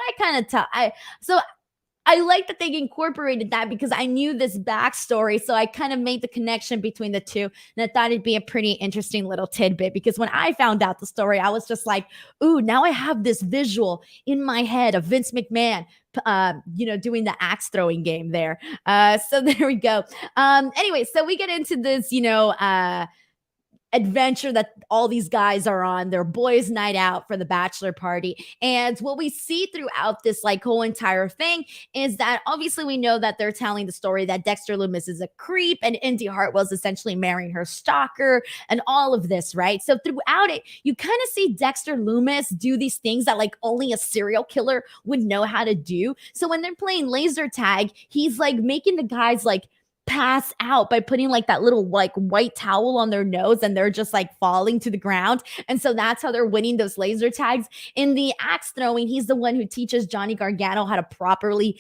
Speaker 1: I like that they incorporated that because I knew this backstory. So I kind of made the connection between the two. And I thought it'd be a pretty interesting little tidbit because when I found out the story, I was just like, ooh, now I have this visual in my head of Vince McMahon, doing the axe throwing game there. So there we go. Anyway, so we get into this, adventure that all these guys are on, their boys' night out for the bachelor party. And what we see throughout this like whole entire thing is that obviously we know that they're telling the story that Dexter Lumis is a creep and Indi Hartwell's essentially marrying her stalker and all of this, right? So throughout it, you kind of see Dexter Lumis do these things that like only a serial killer would know how to do. So when they're playing laser tag, he's like making the guys like pass out by putting like that little like white towel on their nose and they're just like falling to the ground. And so that's how they're winning those laser tags. In the axe throwing, he's the one who teaches Johnny Gargano how to properly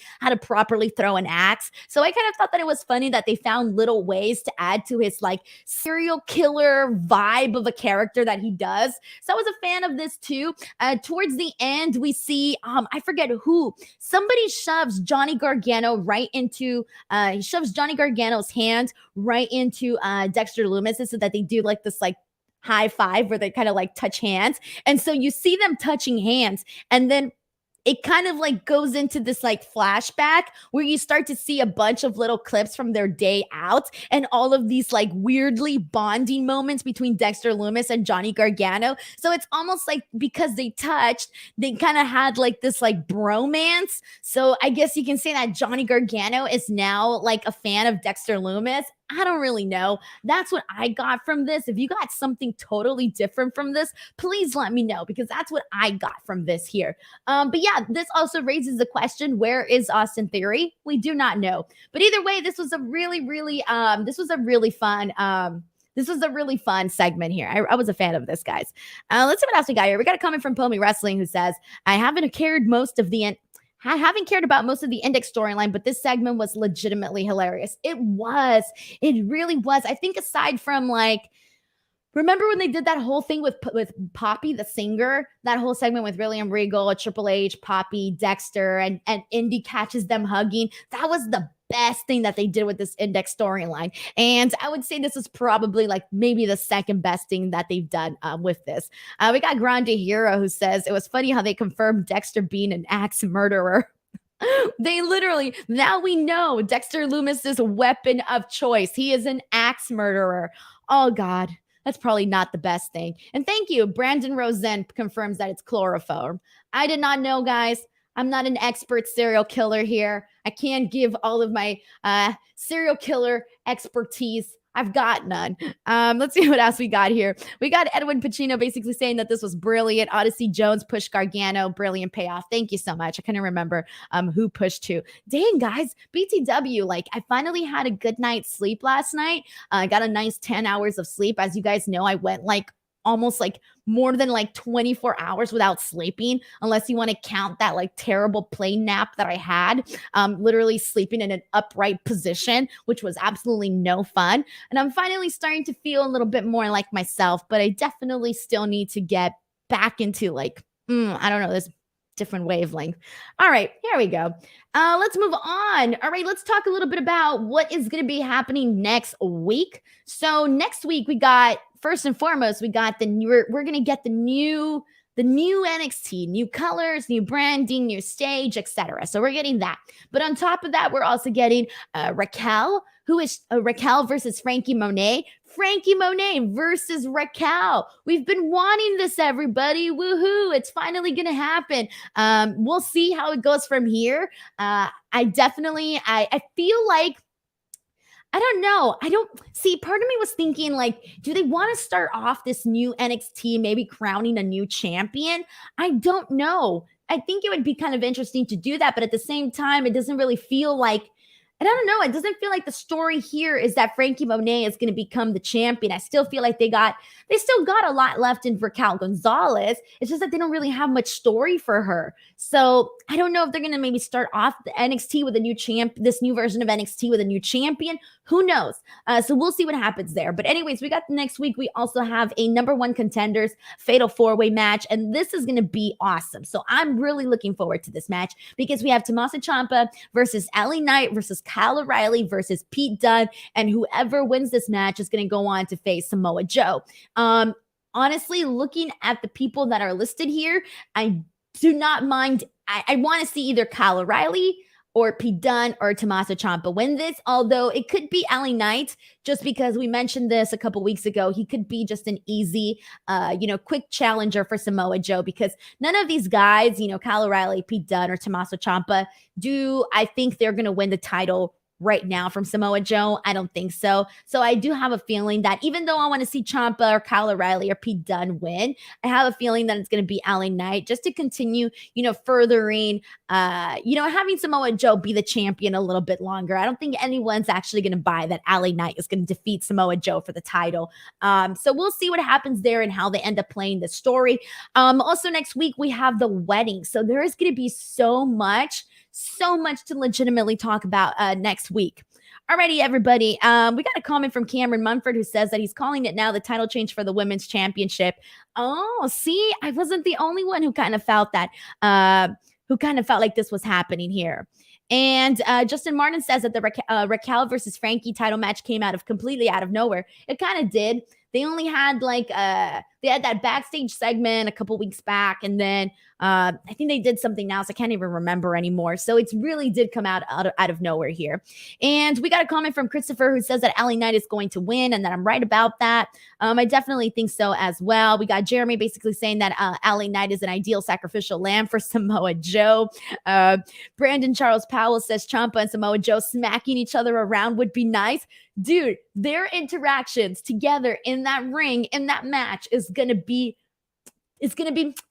Speaker 1: throw an axe. So I kind of thought that it was funny that they found little ways to add to his like serial killer vibe of a character that he does. So I was a fan of this too. Towards the end, we see I forget who, somebody shoves Johnny Gargano right into Johnny Gargano's hand right into Dexter Lumis so that they do like this like high five where they kind of like touch hands. And so you see them touching hands and then it kind of like goes into this like flashback where you start to see a bunch of little clips from their day out and all of these like weirdly bonding moments between Dexter Lumis and Johnny Gargano. So it's almost like because they touched, they kind of had like this like bromance. So I guess you can say that Johnny Gargano is now like a fan of Dexter Lumis. I don't really know. That's what I got from this. If you got something totally different from this, please let me know because that's what I got from this here. But yeah, this also raises the question, where is Austin Theory? We do not know. But either way, this was a really fun segment here. I was a fan of this, guys. Let's see what else we got here. We got a comment from Pomi Wrestling who says, I haven't cared about most of the Index storyline, but this segment was legitimately hilarious. It really was. I think aside from like, remember when they did that whole thing with Poppy, the singer, that whole segment with William Regal, Triple H, Poppy, Dexter, and Indy catches them hugging. That was the best thing that they did with this Index storyline. And I would say this is probably like maybe the second best thing that they've done with this. We got Grande Hero who says, it was funny how they confirmed Dexter being an axe murderer. They literally, now we know Dexter Lumis' weapon of choice. He is an axe murderer. Oh, God. That's probably not the best thing. And thank you. Brandon Rosen confirms that it's chloroform. I did not know, guys. I'm not an expert serial killer here. I can't give all of my serial killer expertise. I've got none. Let's see what else we got here. We got Edwin Pacino basically saying that this was brilliant. Odyssey Jones pushed Gargano. Brilliant payoff. Thank you so much. I couldn't remember who pushed who. Dang, guys. BTW, like, I finally had a good night's sleep last night. I got a nice 10 hours of sleep. As you guys know, I went like almost like more than like 24 hours without sleeping, unless you want to count that like terrible plane nap that I had, literally sleeping in an upright position, which was absolutely no fun. And I'm finally starting to feel a little bit more like myself, but I definitely still need to get back into like, I don't know, this different wavelength. All right, here we go. Let's move on. All right, let's talk a little bit about what is going to be happening next week. So next week we got, first and foremost, we got we're going to get the new NXT, new colors, new branding, new stage, etc. So we're getting that. But on top of that, we're also getting Raquel, who is Raquel versus Frankie Monet. Frankie Monet versus Raquel. We've been wanting this, everybody. Woohoo. It's finally going to happen. We'll see how it goes from here. I feel like, I don't know. Part of me was thinking, like, do they want to start off this new NXT, maybe crowning a new champion? I don't know. I think it would be kind of interesting to do that, but at the same time, it doesn't really feel like, I don't know. It doesn't feel like the story here is that Frankie Monet is going to become the champion. I still feel like they still got a lot left in Raquel Gonzalez. It's just that they don't really have much story for her. So I don't know if they're going to maybe start off the NXT with a new this new version of NXT with a new champion. Who knows? So we'll see what happens there. But anyways, we got the next week. We also have a number one contenders fatal four-way match, and this is going to be awesome. So I'm really looking forward to this match because we have Tommaso Ciampa versus LA Knight versus Kyle O'Reilly versus Pete Dunne, and whoever wins this match is going to go on to face Samoa Joe. Honestly, looking at the people that are listed here, I do not mind. I want to see either Kyle O'Reilly or Pete Dunne or Tommaso Ciampa win this, although it could be LA Knight, just because we mentioned this a couple weeks ago. He could be just an easy, quick challenger for Samoa Joe, because none of these guys, Kyle O'Reilly, Pete Dunne, or Tommaso Ciampa, I think they're going to win the title right now from Samoa Joe. I don't think so. So I do have a feeling that even though I want to see Ciampa or Kyle O'Reilly or Pete Dunne win, I have a feeling that it's going to be LA Knight, just to continue, furthering, having Samoa Joe be the champion a little bit longer. I don't think anyone's actually going to buy that LA Knight is going to defeat Samoa Joe for the title. So we'll see what happens there and how they end up playing the story. Also next week, we have the wedding. So there is going to be so much to legitimately talk about next week. Alrighty, everybody. We got a comment from Cameron Munford who says that he's calling it now the title change for the women's championship. Oh, see, I wasn't the only one who kind of felt that, like this was happening here. And Justin Martin says that the Raquel versus Frankie title match came completely out of nowhere. It kind of did. They only had they had that backstage segment a couple weeks back, and then I think they did something else. I can't even remember anymore. So it really did come out of nowhere here. And we got a comment from Christopher who says that LA Knight is going to win and that I'm right about that. I definitely think so as well. We got Jeremy basically saying that LA Knight is an ideal sacrificial lamb for Samoa Joe. Brandon Charles Powell says Ciampa and Samoa Joe smacking each other around would be nice. Dude, their interactions together in that ring, in that match, is going to be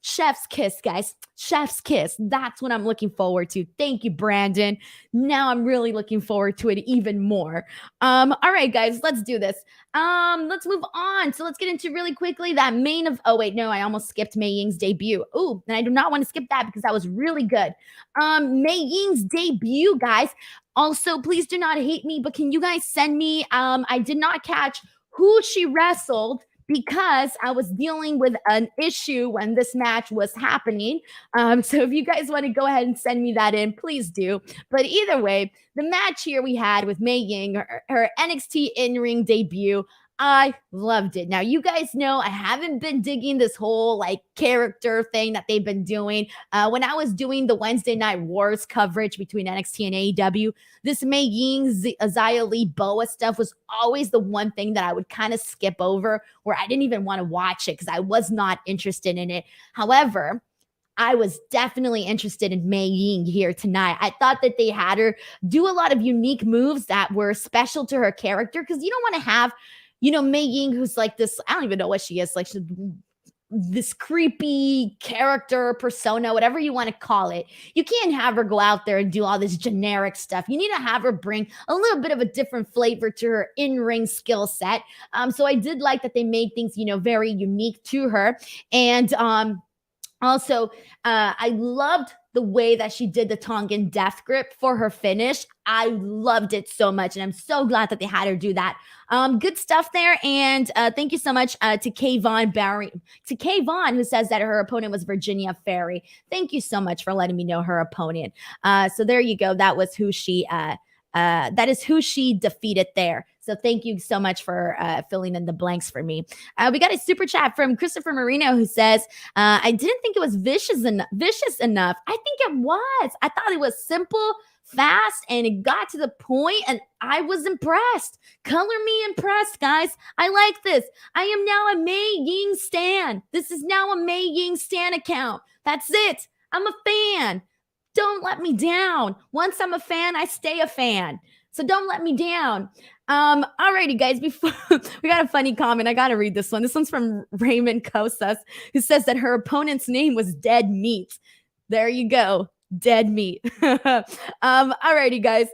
Speaker 1: chef's kiss, guys. Chef's kiss. That's what I'm looking forward to. Thank you, Brandon. Now I'm really looking forward to it even more. All right, guys, let's do this. Let's move on. So let's get into really quickly that I almost skipped Mei Ying's debut. Ooh, and I do not want to skip that because that was really good. Mei Ying's debut, guys. Also, please do not hate me, but can you guys send me, I did not catch who she wrestled because I was dealing with an issue when this match was happening. So if you guys want to go ahead and send me that in, please do. But either way, the match here we had with Mei Ying, her NXT in-ring debut, I loved it. Now, you guys know I haven't been digging this whole like character thing that they've been doing. When I was doing the Wednesday Night Wars coverage between NXT and AEW, this Mei Ying, Xia Li, Boa stuff was always the one thing that I would kind of skip over, where I didn't even want to watch it because I was not interested in it. However, I was definitely interested in Mei Ying here tonight. I thought that they had her do a lot of unique moves that were special to her character, because you don't want to have, Mei Ying, who's like this, I don't even know what she is, like this creepy character persona, whatever you want to call it. You can't have her go out there and do all this generic stuff. You need to have her bring a little bit of a different flavor to her in-ring skill set. So I did like that they made things, very unique to her. And also, I loved the way that she did the Tongan death grip for her finish. I loved it so much, and I'm so glad that they had her do that. Good stuff there, and thank you so much to Kayvon, who says that her opponent was Virginia Ferry. Thank you so much for letting me know her opponent. So there you go. That was who she. That is who she defeated there. So thank you so much for filling in the blanks for me. We got a super chat from Christopher Marino, who says, I didn't think it was vicious enough. I think it was. I thought it was simple, fast, and it got to the point, and I was impressed. Color me impressed, guys. I like this. I am now a Mei Ying stan. This is now a Mei Ying stan account. That's it. I'm a fan. Don't let me down. Once I'm a fan, I stay a fan. So don't let me down. Alrighty, guys, before we got a funny comment. I gotta read this one. This one's from Raymond Cosas, who says that her opponent's name was Dead Meat. There you go. Dead meat. Alrighty, guys.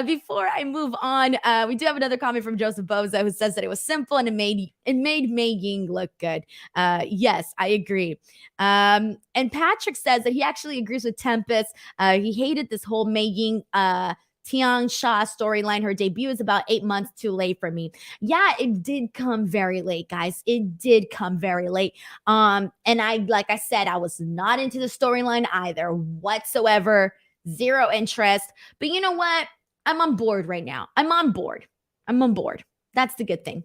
Speaker 1: Before I move on, we do have another comment from Joseph Boza, who says that it was simple and it made Mei Ying look good. Yes, I agree. And Patrick says that he actually agrees with Tempest. He hated this whole Mei Ying Tian Sha storyline. Her debut is about 8 months too late for me. Yeah, it did come very late, guys. It did come very late. And like I said, I was not into the storyline either whatsoever. Zero interest. But you know what? I'm on board right now. I'm on board. That's the good thing.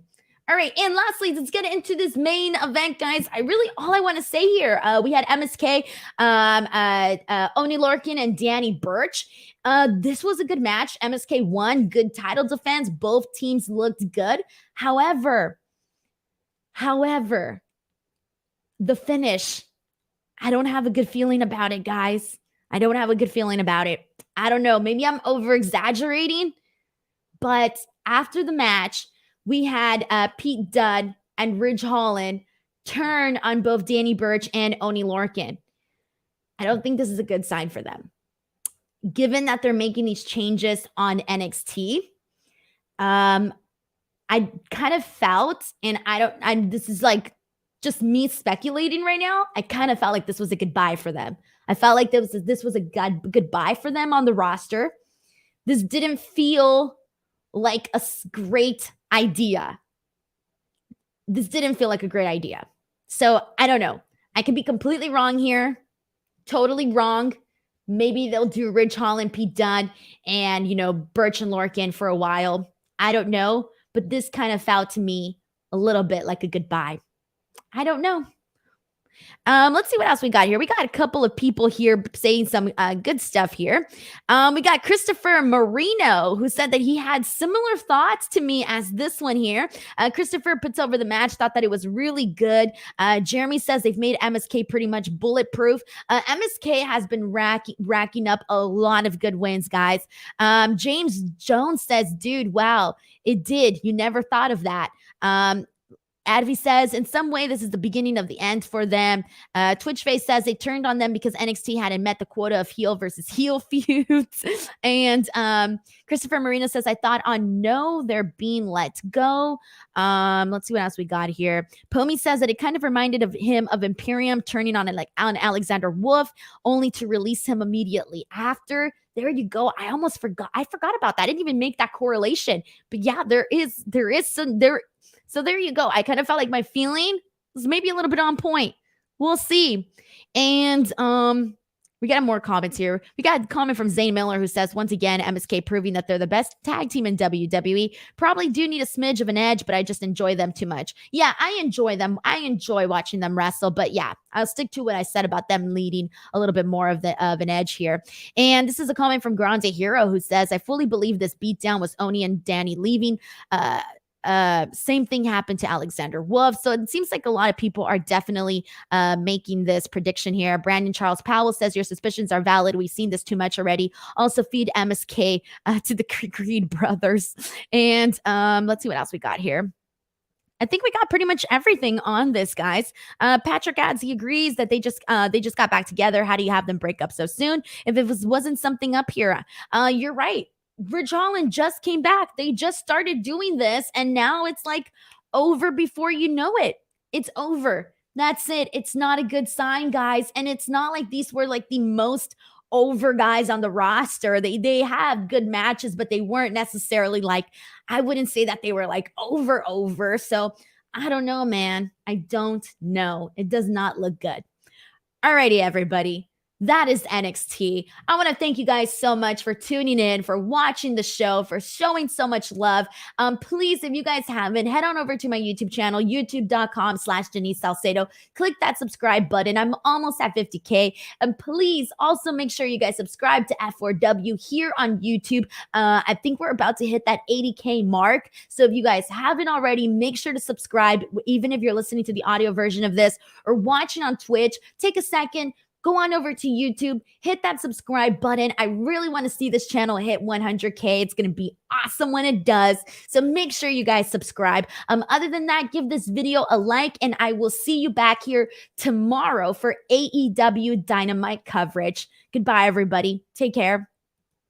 Speaker 1: All right, and lastly, let's get into this main event, guys. All I want to say here, we had MSK, Oney Lorcan, and Danny Burch. This was a good match. MSK won, good title defense. Both teams looked good. However, the finish, I don't have a good feeling about it, guys. I don't have a good feeling about it. I don't know. Maybe I'm over-exaggerating, but after the match, we had Pete Dunne and Ridge Holland turn on both Danny Burch and Oney Lorcan. I don't think this is a good sign for them. Given that they're making these changes on NXT, I kind of felt, and this is like just me speculating right now, I kind of felt like this was a goodbye for them. I felt like this was a goodbye for them on the roster. This didn't feel like a great idea. This didn't feel like a great idea. So I don't know. I could be completely wrong here. Totally wrong. Maybe they'll do Ridge Holland, Pete Dunne, and, Burch and Lorcan for a while. I don't know. But this kind of felt to me a little bit like a goodbye. I don't know. Let's see what else we got here. We got a couple of people here saying some good stuff here. We got Christopher Marino, who said that he had similar thoughts to me as this one here. Christopher puts over the match, thought that it was really good. Jeremy says they've made MSK pretty much bulletproof. MSK has been racking up a lot of good wins, guys. James Jones says, dude, wow, it did. You never thought of that. Advi says, in some way, this is the beginning of the end for them. Twitchface says they turned on them because NXT hadn't met the quota of heel versus heel feuds. And Christopher Marino says, I thought on no, they're being let go. Let's see what else we got here. Pomi says that it kind of reminded him of Imperium turning on Alexander Wolf, only to release him immediately after. There you go. I almost forgot. I forgot about that. I didn't even make that correlation. But yeah, there is some there. So there you go. I kind of felt like my feeling was maybe a little bit on point. We'll see. And We got more comments here. We got a comment from Zane Miller who says, once again, MSK proving that they're the best tag team in WWE. Probably do need a smidge of an edge, but I just enjoy them too much. Yeah, I enjoy them. I enjoy watching them wrestle, but yeah, I'll stick to what I said about them leading a little bit more of an edge here. And this is a comment from Grande Hero who says, I fully believe this beatdown was Oney and Danny leaving. Same thing happened to Alexander Wolf. So it seems like a lot of people are definitely making this prediction here. Brandon Charles Powell says your suspicions are valid. We've seen this too much already. Also feed MSK to the Creed brothers. And let's see what else we got here. I think we got pretty much everything on this, guys. Patrick adds he agrees that they just got back together. How do you have them break up so soon? If it wasn't something up here, you're right. Ridge Holland just came back. They just started doing this, and now it's like over before you know it. It's over. That's it. It's not a good sign, guys. And it's not like these were like the most over guys on the roster. They have good matches, but they weren't necessarily like, I wouldn't say that they were like over. So I don't know, man. I don't know. It does not look good. Alrighty, everybody. That is NXT. I want to thank you guys so much for tuning in, for watching the show, for showing so much love. Please, if you guys haven't, head on over to my YouTube channel, youtube.com/Denise Salcedo. Click that subscribe button. I'm almost at 50K. And please also make sure you guys subscribe to F4W here on YouTube. I think we're about to hit that 80K mark. So if you guys haven't already, make sure to subscribe. Even if you're listening to the audio version of this or watching on Twitch, take a second. Go on over to YouTube, hit that subscribe button. I really want to see this channel hit 100K. It's going to be awesome when it does. So make sure you guys subscribe. Other than that, give this video a like, and I will see you back here tomorrow for AEW Dynamite coverage. Goodbye, everybody. Take care.